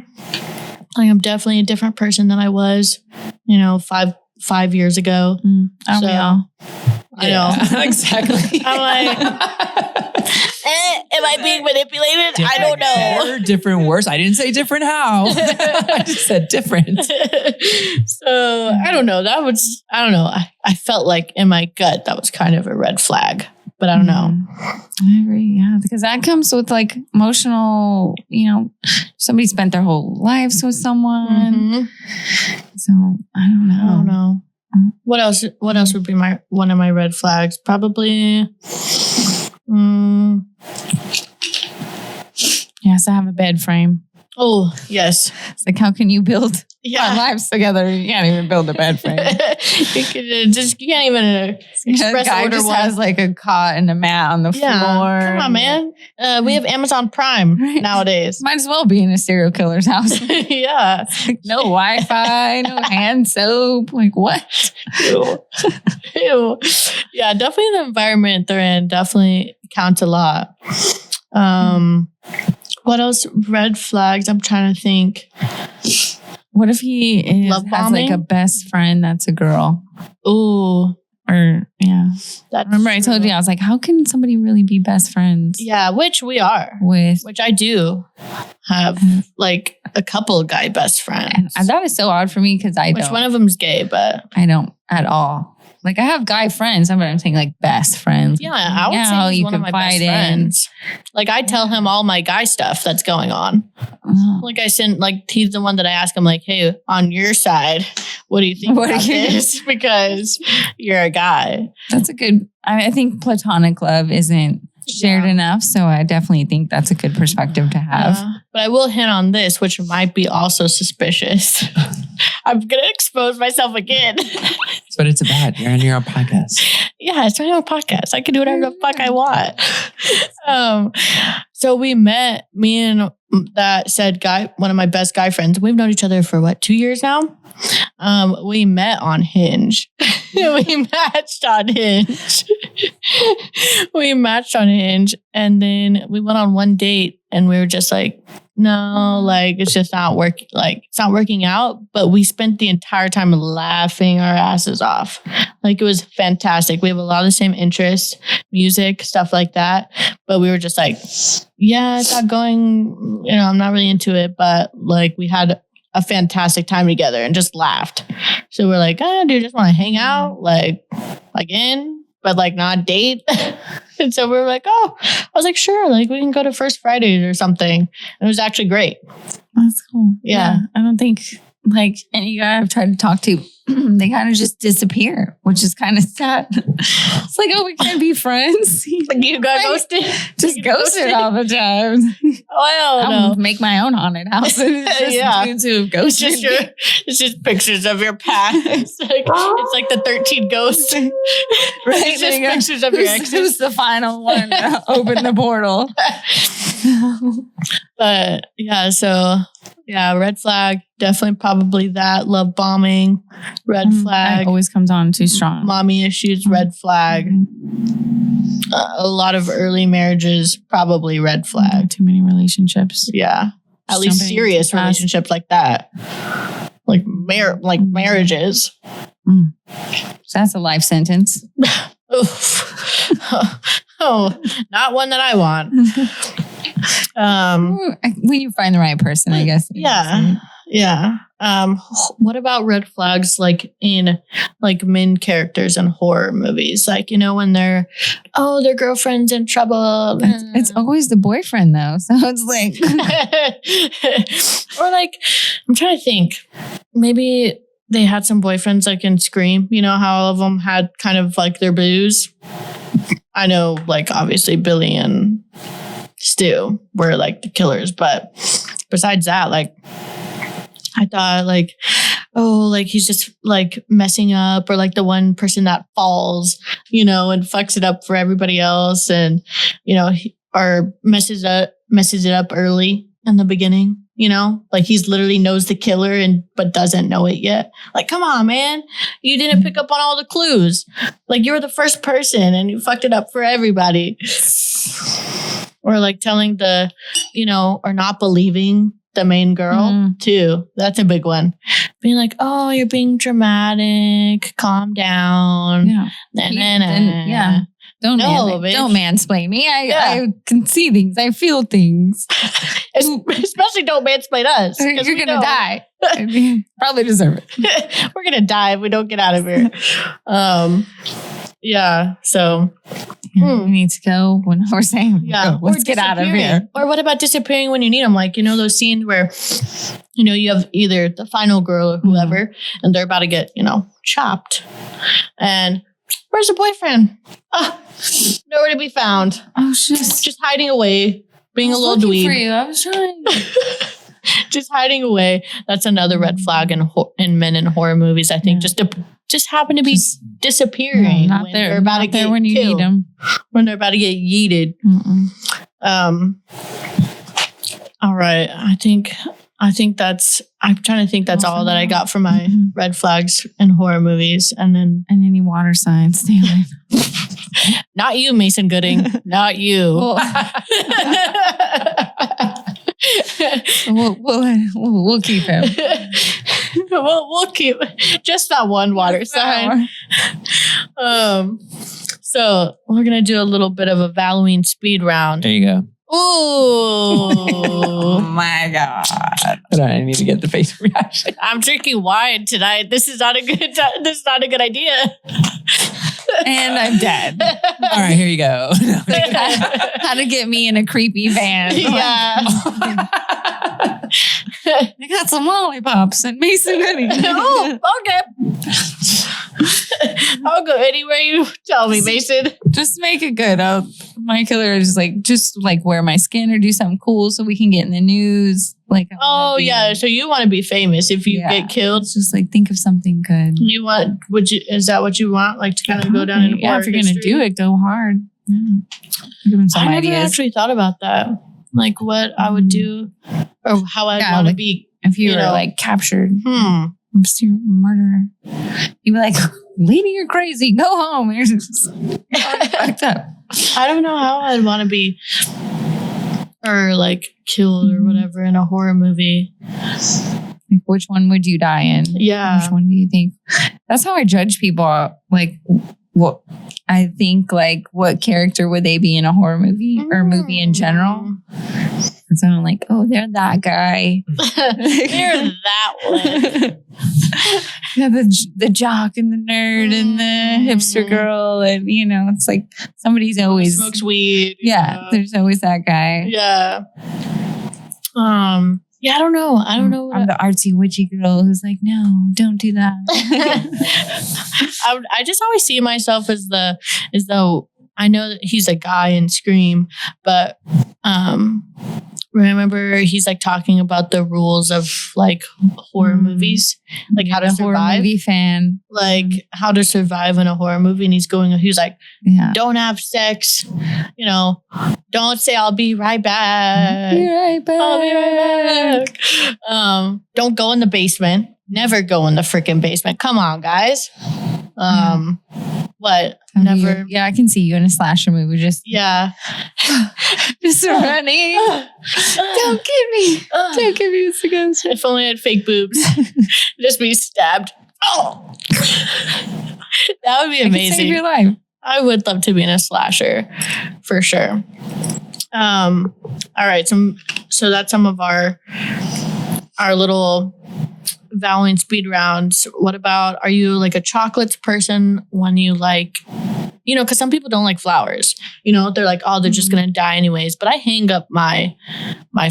I am definitely a different person than I was, 5 years ago. Aren't we all? I know. Exactly. I'm like, am I being manipulated? Different I don't know. Better, different worse. I didn't say different how. I just said different. So I don't know. I don't know. I felt like in my gut that was kind of a red flag. But I don't know. I agree. Yeah. Because that comes with like emotional, somebody spent their whole lives with someone. Mm-hmm. So I don't know. What else would be one of my red flags? Probably. He has to have a bed frame. Oh, yes. It's like, how can you build our lives together? You can't even build a bed frame. you can't even express guy order just one. has like a cot and a mat on the floor. Come on, man. We have Amazon Prime nowadays. Might as well be in a serial killer's house. Yeah. Like, no Wi-Fi, no hand soap. Like what? Ew. Yeah, definitely the environment they're in definitely counts a lot. What else? Red flags. I'm trying to think. What if he has like a best friend that's a girl? Ooh. Or, yeah. Remember I told you, I was like, how can somebody really be best friends? Yeah, which we are. Which I do have like a couple guy best friends. And that is so odd for me because Which one of them's gay, but I don't at all. Like I have guy friends, but I'm saying like best friends. Yeah, I would say he's one of my best friends. Like I tell him all my guy stuff that's going on. Like I sent, like he's the one that I ask him, like, hey, on your side, what do you think about this? Because you're a guy. That's a good. I think platonic love isn't shared enough, so I definitely think that's a good perspective to have. But I will hint on this, which might be also suspicious. I'm gonna expose myself again. That's what it's about. You're on your own podcast. Yeah, it's my own podcast. I can do whatever the fuck I want. So we met, me and that said guy, one of my best guy friends. We've known each other for 2 years now. We met on Hinge. We matched on Hinge. And then we went on one date and we were just like, no, like it's just not working. Like it's not working out. But we spent the entire time laughing our asses off. Like it was fantastic. We have a lot of the same interests, music, stuff like that. But we were just like, yeah, it's not going, I'm not really into it. But like we had a fantastic time together and just laughed. So we're like, do you just want to hang out? Like again, but like not date. And so we were like, I was like, sure, like we can go to First Fridays or something. And it was actually great. That's cool. Yeah. I don't think like any guy I've tried to talk to, they kind of just disappear, which is kind of sad. It's like, we can't be friends. Like you got ghosted? Just ghosted all the time. I'll make my own haunted house. It's just ghosted. It's just pictures of your past. It's like the 13 ghosts. Right? It's just pictures of your exes. Who's the final one to open the portal? But yeah, so yeah, red flag, definitely probably that. Love bombing, red flag. It always comes on too strong. Mommy issues, red flag. A lot of early marriages, probably red flag. Too many relationships. Yeah. At least serious relationships like that. Like marriages. So that's a life sentence. Oh, not one that I want. When you find the right person, I guess. Yeah. What about red flags like in like main characters in horror movies? Like, when their girlfriend's in trouble. It's always the boyfriend though. So it's like or like I'm trying to think. Maybe they had some boyfriends like in Scream, how all of them had kind of like their booze. I know like obviously Billy and Stu were like the killers, but besides that, like I thought like, he's just like messing up, or like the one person that falls, and fucks it up for everybody else, and or messes it up early in the beginning. Like he's literally knows the killer but doesn't know it yet. Like, come on, man. You didn't pick up on all the clues. Like you were the first person and you fucked it up for everybody. Or like telling or not believing the main girl too. That's a big one. Being like, oh, you're being dramatic. Calm down. Yeah. Yeah. Don't mansplain me. I can see things. I feel things. Especially don't mansplain us. You're going to die. Probably deserve it. We're going to die if we don't get out of here. Yeah. So we need to go when we're saying, let's get out of here. Or what about disappearing when you need them? Like, those scenes where, you have either the final girl or whoever, and they're about to get, chopped. And where's the boyfriend? Nowhere to be found. Oh, just hiding away, being a little dweeb. For you. I was trying. Just hiding away. That's another red flag in men in horror movies. I think just happen to be disappearing. Not there. They're about to get when you killed, need them. When they're about to get yeeted. All right. I think that's. I'm trying to think. That's all that I got for my red flags in horror movies, and any water signs. Stay away. Not you, Mason Gooding. Not you. We'll keep him. we'll keep just that one water sign. So we're gonna do a little bit of a Valloween speed round. There you go. Ooh. Oh my God. Hold on, I need to get the face reaction. I'm drinking wine tonight. This is not a good idea. And I'm dead. All right, here you go. How to get me in a creepy van. Yeah. I got some lollipops and Mason Goody. Oh, okay. I'll go anywhere you tell me, Mason. Just make it good. My killer is just wear my skin or do something cool so we can get in the news. Yeah. So you want to be famous if you get killed? It's just think of something good. Is that what you want? Like to kind of go down in if you're gonna do it, go hard. Give him some I ideas. never actually thought about that. Like what I would do or how I'd want to be. If you were captured. Murderer. You'd be like, lady, you're crazy. Go home. You're just fucked up. I don't know how I'd want to be or killed or whatever in a horror movie. Which one would you die in? Yeah. Which one do you think? That's how I judge people. What I think, what character would they be in a horror movie or movie in general? And so I'm like, oh, they're that guy. They're that one. Yeah, the jock and the nerd and the hipster girl. And, it's somebody's always... Smokes weed. Yeah, there's always that guy. Yeah. Yeah, I don't know. I'm the artsy witchy girl who's like, no, don't do that. I just always see myself as though I know that he's a guy in Scream, but remember he's talking about the rules of horror movies, how to survive. Horror movie fan, how to survive in a horror movie, and he's like, don't have sex, don't say I'll be right back. Be right back. I'll be right back. Don't go in the basement. Never go in the freaking basement. Come on, guys. What? Never. Yeah, I can see you in a slasher movie. Just running. Don't get me. Don't get me, Mr. Ghost. If only I had fake boobs. Just be stabbed. Oh, that would be amazing. Save your life. I would love to be in a slasher for sure. All right. So that's some of our little Valloween speed rounds. What about, are you a chocolates person when you because some people don't like flowers, they're like, oh, they're just going to die anyways. But I hang up my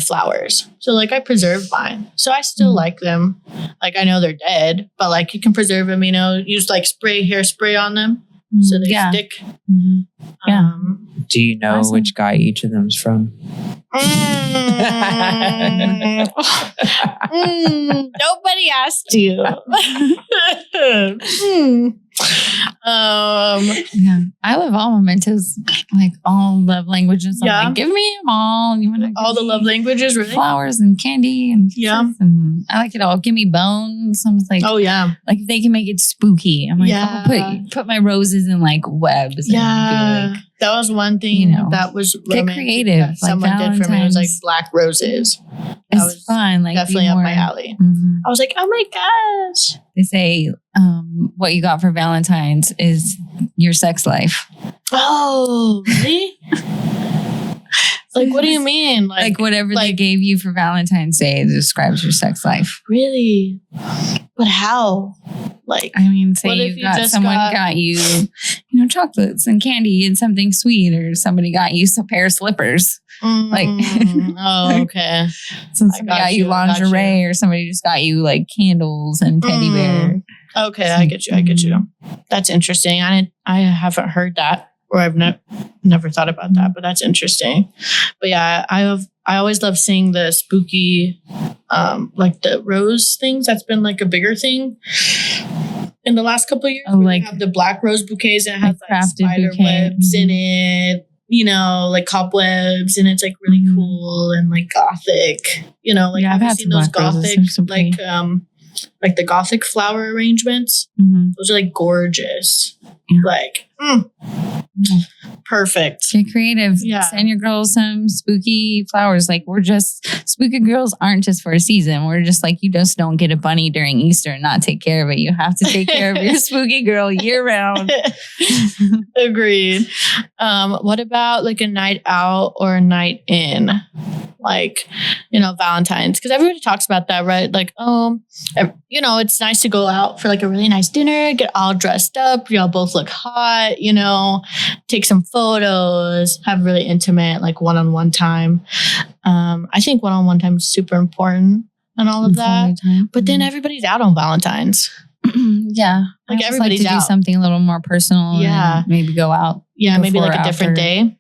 flowers. So I preserve mine. So I still like them. I know they're dead, but you can preserve them, use hairspray on them. So they stick. Mm-hmm. Yeah. Do you know which guy each of them's from? Nobody asked you. Yeah, I love all mementos, all love languages. Yeah. Give me them all. You want all the love languages, really? Flowers and candy and kisses, and I like it all. Give me bones. I'm just oh yeah, if they can make it spooky. I'm I'll put my roses in webs. Yeah, that was one thing that was get creative. That someone did for me. It was black roses. That was fun. Definitely up my alley. Mm-hmm. I was like, oh my gosh. They say what you got for Valentine's is your sex life. Oh, really? What do you mean? Whatever they gave you for Valentine's Day describes your sex life. Really? But how? Say someone got you, chocolates and candy and something sweet, or somebody got you a pair of slippers. Oh, okay. So somebody got you lingerie, or somebody just got you candles and teddy bear. Okay, I get you. That's interesting. I haven't heard that, or I've never thought about that, but that's interesting. But yeah, I always love seeing the spooky, the rose things. That's been a bigger thing in the last couple of years. They have the black rose bouquets and it has spider webs in it. Cobwebs, and it's really cool and gothic. I've had seen those gothic the gothic flower arrangements. Mm-hmm. Those are gorgeous. Yeah. Perfect. Get creative. Yeah. Send your girls some spooky flowers. Like spooky girls aren't just for a season. We're just like, you just don't get a bunny during Easter and not take care of it. You have to take care of your spooky girl year round. Agreed. What about like a night out or a night in? Like, Valentine's. Because everybody talks about that, right? Like, it's nice to go out for like a really nice dinner, get all dressed up. Y'all both look hot, take some photos, have really intimate, like one-on-one time. I think one-on-one time is super important and all of that. But then everybody's out on Valentine's. Yeah. Like everybody's like to out. do something a little more personal. Yeah. And maybe go out. Yeah, maybe like a different day.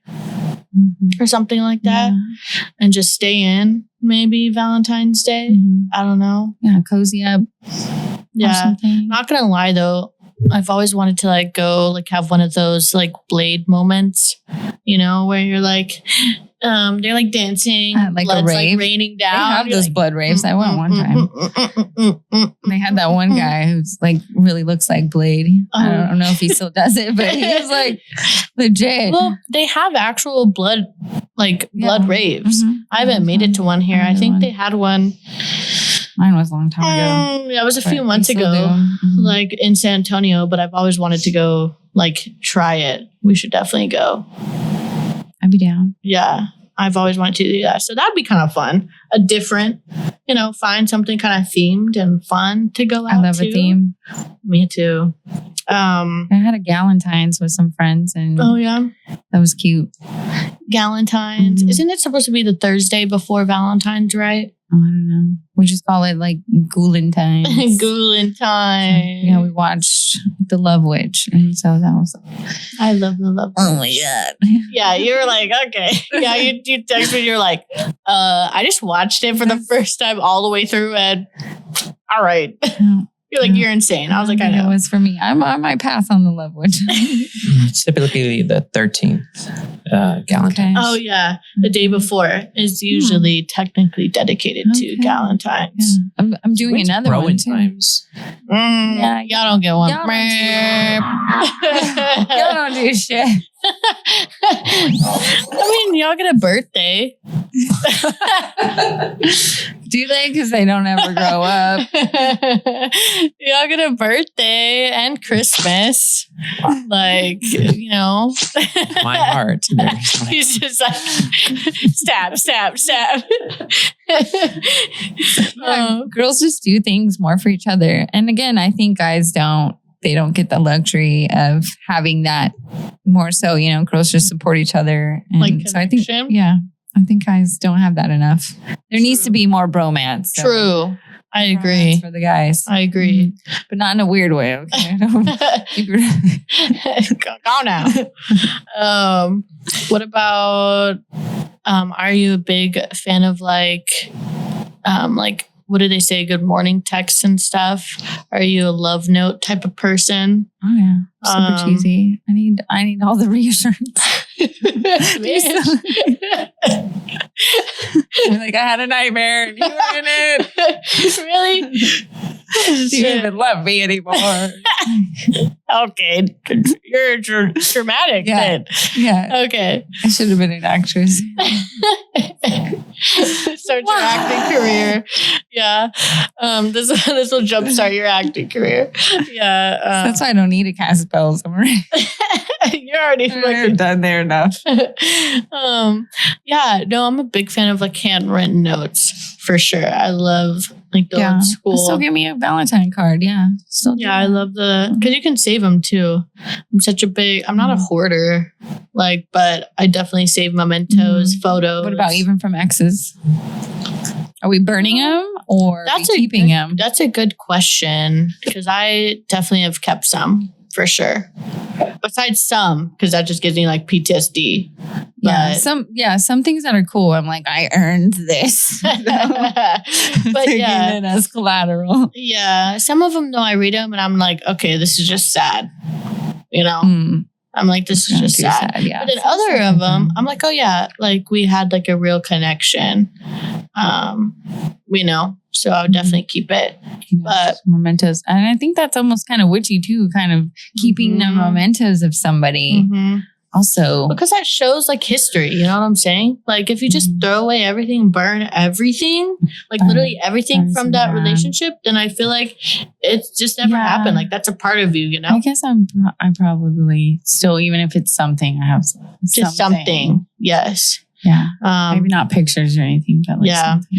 Or something like that, and just stay in maybe Valentine's Day. I don't know. Yeah, cozy up. Yeah, not gonna lie though, I've always wanted to like go like have one of those like Blade moments, where you're like, they're like dancing, like blood's a rave. like raining down. They have those like, blood raves. I went one time. They had that one guy who's like really looks like Blade. I don't know if he still does it, but he was like legit. Well, they have actual blood raves. I haven't made it to one here. I think they had one. Mine was a long time ago. Yeah, it was a few months ago, like in San Antonio, but I've always wanted to go like try it. We should definitely go. I'd be down. Yeah, I've always wanted to do that. So that'd be kind of fun. A different, find something kind of themed and fun to go out to. I love a theme. Me too. I had a Galentine's with some friends and that was cute. Galentine's. Isn't it supposed to be the Thursday before Valentine's, right? Oh, I don't know. We just call it like Valentine. Valentine. Yeah, we watched The Love Witch. And so that was... I love The Love Witch. Oh my God. Yeah, you were like, okay. Yeah, you text me, you're like, I just watched it for the first time all the way through and all right. You're like, you're insane. I was like, I know. It was for me. I might pass on The Love Witch. It's typically the 13th Galentine. Okay. Oh, yeah. The day before is usually technically dedicated to Galentine's. Yeah. I'm doing another one too. Times. Yeah, y'all don't get one. Y'all don't do shit. I mean, y'all get a birthday. Do they? Because they don't ever grow up. Y'all get a birthday and Christmas. Like, My heart. He's just like, stab. Girls just do things more for each other. And again, I think guys don't get the luxury of having that more so, girls just support each other. And like so I think, I think guys don't have that enough. There needs to be more bromance. So. True. I agree. For the guys. I agree. But not in a weird way, okay? Go now. What about, are you a big fan of like, what do they say? Good morning texts and stuff. Are you a love note type of person? Oh yeah, super cheesy. I need all the reassurance. Like I had a nightmare and you were in it. Really? Do you even love me anymore? Okay, you're dramatic then. Yeah. Okay. I should have been an actress. Start your acting career. Yeah. This will jumpstart your acting career. Yeah. That's why I don't need to cast spells. You're already fucking done there enough. Yeah. No, I'm a big fan of like handwritten notes for sure. I love like the old school. Still give me a Valentine card. Yeah. I love because you can save them too. I'm not a hoarder, but I definitely save mementos, photos. What about even from exes? Are we burning them or are we keeping them? That's a good question because I definitely have kept some for sure. Besides some, because that just gives me like PTSD. Some things that are cool. I'm like, I earned this. But it as collateral. Yeah. Some of them though, I read them and I'm like, okay, this is just sad. I'm like, this is just sad. Yeah. But then other of them, I'm like, oh yeah, like we had like a real connection. So I would definitely keep it. But mementos. And I think that's almost kind of witchy too, kind of keeping the mementos of somebody. also because that shows like history. You know what I'm saying? Like if you just throw away everything, burn everything, like literally everything from that relationship, then I feel like it's just never happened. Like that's a part of you, you know? I guess I probably still, even if it's something, I have just something. Yes. Yeah. Maybe not pictures or anything, but like something.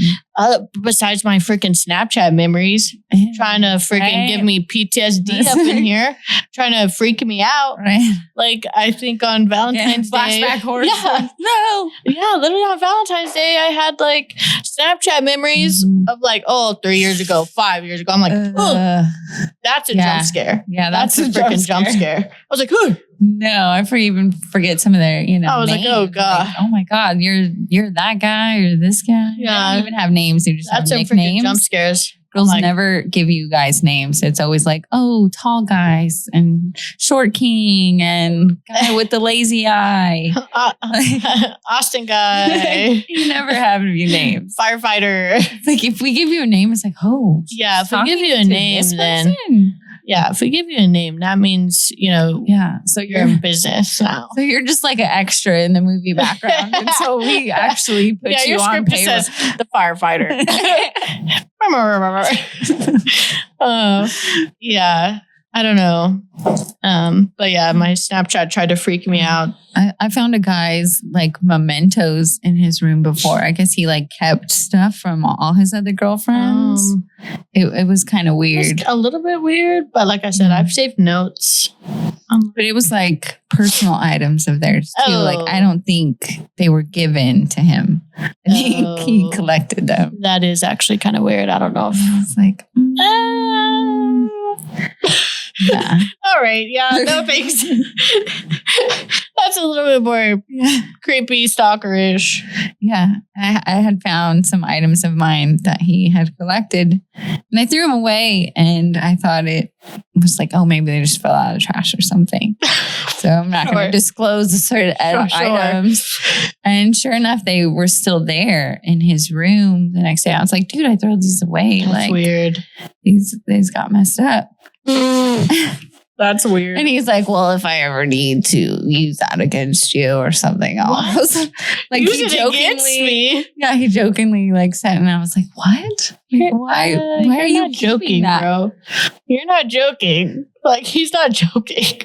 Besides my freaking Snapchat memories, trying to freaking give me PTSD up in here, trying to freak me out. Right. Like I think on Valentine's Day. Flashback horror. Yeah. No. Yeah, literally on Valentine's Day, I had like Snapchat memories of like, 3 years ago, 5 years ago. I'm like, that's a jump scare. Yeah, that's a freaking jump scare. I was like, who? No, I even forget some of their, I was names. like, oh God. Like, oh my God, you're that guy or this guy. Yeah. They don't even have names. They just That's have some freaking nicknames. jump scares. Girls never give you guys names. It's always like, tall guys and short king and guy with the lazy eye. Austin guy. You never have any names. Firefighter. It's like if we give you a name, it's like, yeah, if we give you a name, then if we give you a name, that means, so you're in business now. So you're just like an extra in the movie background. And so we actually put you your on script payroll. says the firefighter. Yeah. I don't know. But yeah, my Snapchat tried to freak me out. I found a guy's like mementos in his room before. I guess he like kept stuff from all his other girlfriends. It was kind of weird. A little bit weird, but like I said, I've saved notes. But it was like personal items of theirs too. Like I don't think they were given to him. I think he collected them. That is actually kind of weird. I don't know if it's like yeah. All right. Yeah. No thanks. That's a little bit more creepy, stalkerish. Yeah. I had found some items of mine that he had collected and I threw them away and I thought it was like, maybe they just fell out of the trash or something. So I'm not going to disclose the certain items. And sure enough, they were still there in his room the next day. I was like, dude, I threw these away. That's weird. These got messed up. That's weird. And he's like, well, if I ever need to use that against you or something else. Like use it against me. Yeah, he jokingly like said, and I was like, what? Why are you joking, that? Bro? You're not joking. Like he's not joking.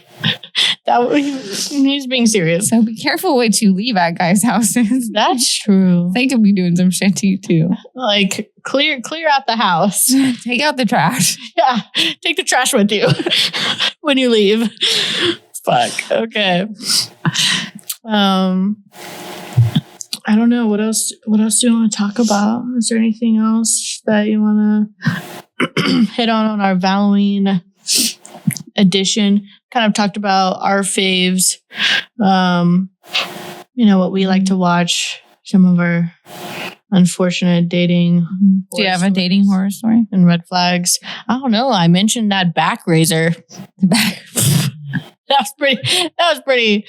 He's being serious. So be careful what you leave at guys' houses. That's true. They could be doing some shit to you too. Like clear out the house. Take out the trash. Yeah. Take the trash with you when you leave. Fuck. Okay. I don't know. What else do you want to talk about? Is there anything else that you want to hit on our Valloween edition? Kind of talked about our faves, what we like to watch, some of our unfortunate dating. Do you have a dating horror story? And red flags? I don't know. I mentioned that back razor. That was pretty.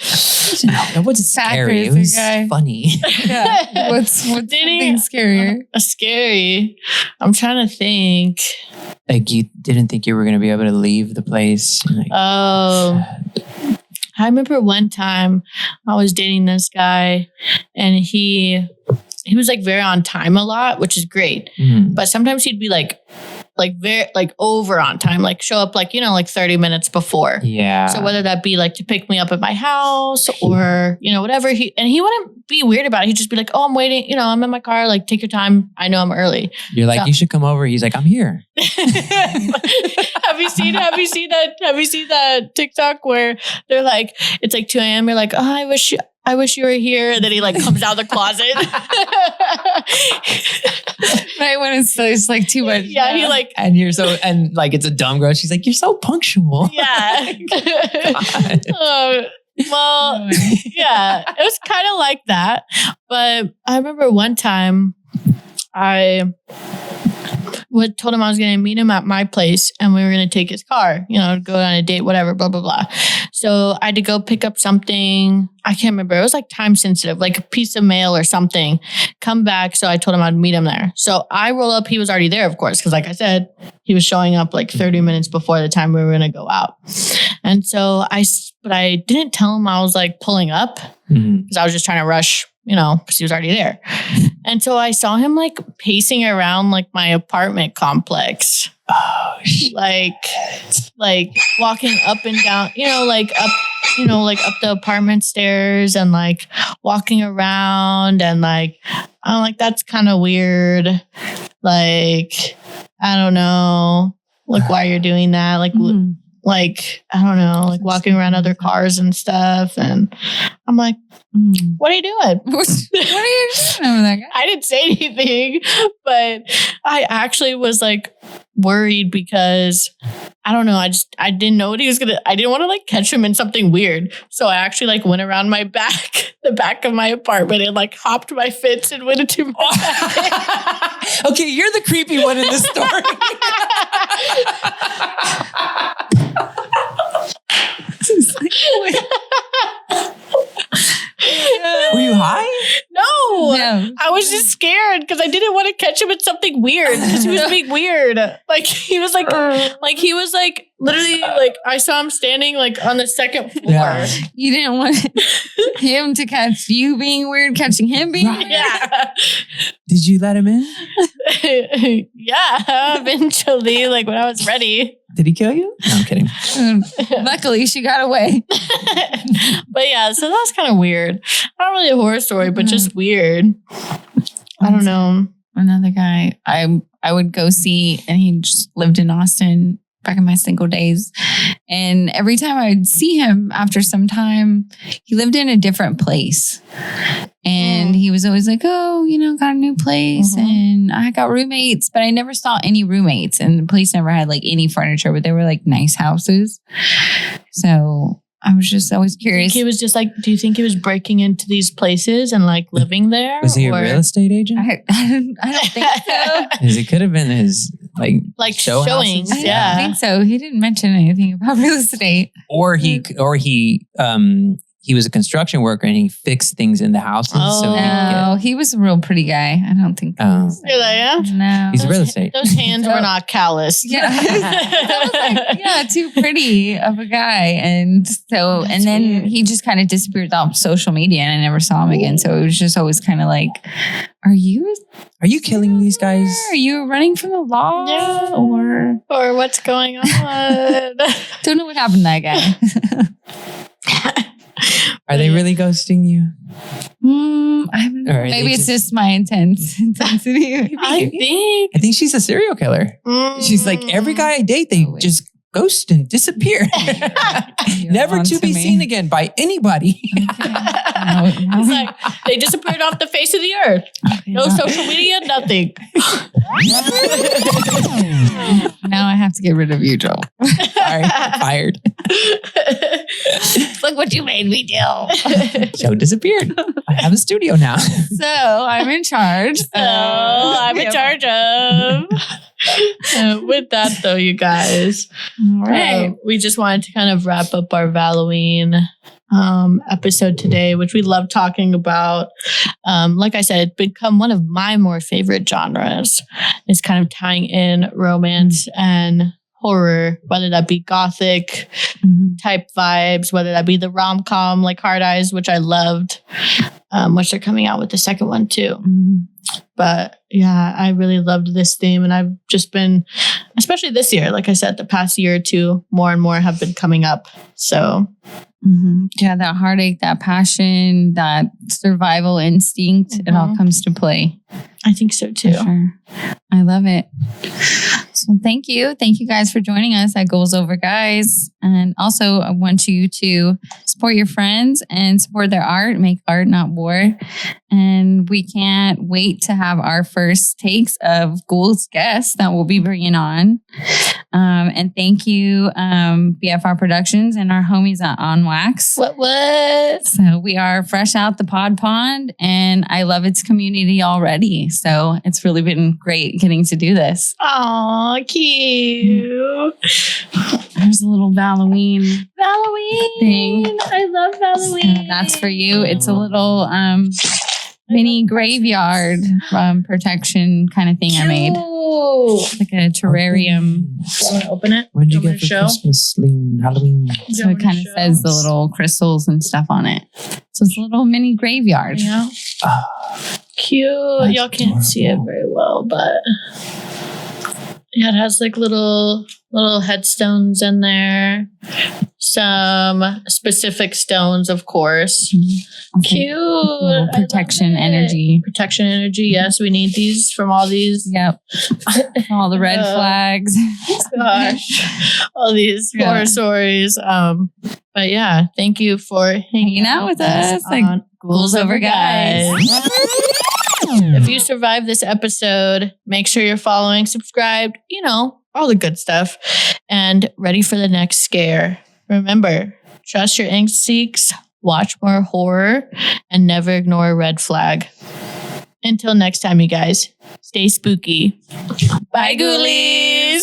What's scary? It was funny. Yeah. What's something scarier? Scary. I'm trying to think. Like you didn't think you were going to be able to leave the place. Like, I remember one time I was dating this guy and he was like very on time a lot, which is great. Mm-hmm. But sometimes he'd be like very over on time, like show up like 30 minutes before. Yeah. So whether that be like to pick me up at my house or whatever, he wouldn't be weird about it. He'd just be like, oh, I'm waiting, I'm in my car, like take your time, I know I'm early. You're like, you should come over. He's like, I'm here. Have you seen that TikTok where they're like, it's like 2 a.m. You're like, oh, I wish you were here. And then he like comes out of the closet. Right when it's like too much. Yeah, he like. And it's a dumb girl. She's like, you're so punctual. Yeah. Well, yeah, it was kind of like that. But I remember one time I told him I was going to meet him at my place and we were going to take his car, go on a date, whatever, blah, blah, blah. So I had to go pick up something. I can't remember. It was like time sensitive, like a piece of mail or something. Come back. So I told him I'd meet him there. So I roll up. He was already there, of course, because like I said, he was showing up like 30 minutes before the time we were going to go out. And so but I didn't tell him I was like pulling up because I was just trying to rush, because he was already there. And so I saw him like pacing around like my apartment complex. Oh, like walking up and down, like up the apartment stairs and like walking around and like, I'm like, that's kind of weird. Like, I don't know, like why you're doing that. Like, I don't know, like walking around other cars and stuff. And I'm like, what are you doing? What are you doing over there? I didn't say anything, but I actually was like worried because I don't know. I didn't know what he was I didn't want to like catch him in something weird. So I actually like went around the back of my apartment and like hopped my fence and went into my Okay, you're the creepy one in this story. Were you high? No. I was just scared because I didn't want to catch him in something weird because he was being weird. Like he was like literally like I saw him standing like on the second floor. Yeah. You didn't want him to catch you being weird, catching him being weird? Yeah. Did you let him in? Yeah, eventually, like when I was ready. Did he kill you? No, I'm kidding. Luckily, she got away. But yeah, so that was kind of weird. Not really a horror story, but just weird. I don't know. Another guy I would go see, and he just lived in Austin back in my single days. And every time I'd see him after some time, he lived in a different place. And he was always like, oh, got a new place and I got roommates, but I never saw any roommates. And the place never had like any furniture, but they were like nice houses. So I was just always curious. He was just like, do you think he was breaking into these places and like living there? Was he a real estate agent? I don't think so. Because it could have been his like showings. houses. Yeah. I don't think so. He didn't mention anything about real estate. Or he was a construction worker and he fixed things in the houses. No, he was a real pretty guy. I don't think. You're like, yeah? No. He's real estate. Those hands were not calloused. Yeah. That was like, too pretty of a guy. And so, That's and then weird. he just kind of disappeared off social media and I never saw him again. So it was just always kind of like, are you killing these guys? Are you running from the law? Yeah. Or what's going on? don't know what happened to that guy. Are they really ghosting you? I don't know. Or Maybe it's just my intensity. I think she's a serial killer. She's like, every guy I date, they just ghost and disappear. Never to be seen again by anybody. It's like they disappeared off the face of the earth. No social media, nothing. Now I have to get rid of you, Joel. Sorry, fired. Look what you made me do. Joe disappeared. I have a studio now. So I'm in charge. I'm in charge of. With that, though, you guys, All right. we just wanted to kind of wrap up our Valloween episode today, which we love talking about. Like I said, it's become one of my more favorite genres. It's kind of tying in romance and horror, whether that be gothic type vibes, whether that be the rom-com like Hard Eyes, which I loved, which they're coming out with the second one too. But yeah, I really loved this theme, and I've just been, especially this year, like I said, the past year or two, more and more have been coming up. So yeah, that heartache, that passion, that survival instinct, it all comes to play. I think so too. For sure. I love it. So thank you. Thank you guys for joining us at Ghouls Over Guys. And also I want you to support your friends and support their art. Make art, not war. And we can't wait to have our first takes of Ghouls guests that we'll be bringing on. And thank you, BFR Productions and our homies at On Wax. What? So we are fresh out the pod pond, and I love its community already. So it's really been great getting to do this. Aw, cute. There's a little Valloween thing. I love Valloween. So that's for you. It's a little mini graveyard protection kind of thing I made. Like a terrarium. You want to open it? What did you want me get for to show? Christmas, Lean, Halloween? So it kind of says the little crystals and stuff on it. So it's a little mini graveyard. Yeah. Cute. Y'all can't adorable. see it very well, but yeah, it has like little headstones in there. Some specific stones, of course. Okay. Cute. Little I love protection it. Energy. Protection energy. Yes, we need these from all these. Yep. All the red flags. Gosh, all these Yeah. horror stories. But yeah, thank you for hanging out with us. Like Ghouls Over Guys. If you survived this episode, make sure you're following, subscribed, all the good stuff, and ready for the next scare. Remember, trust your instincts, watch more horror, and never ignore a red flag. Until next time, you guys, stay spooky. Bye, Ghoulies!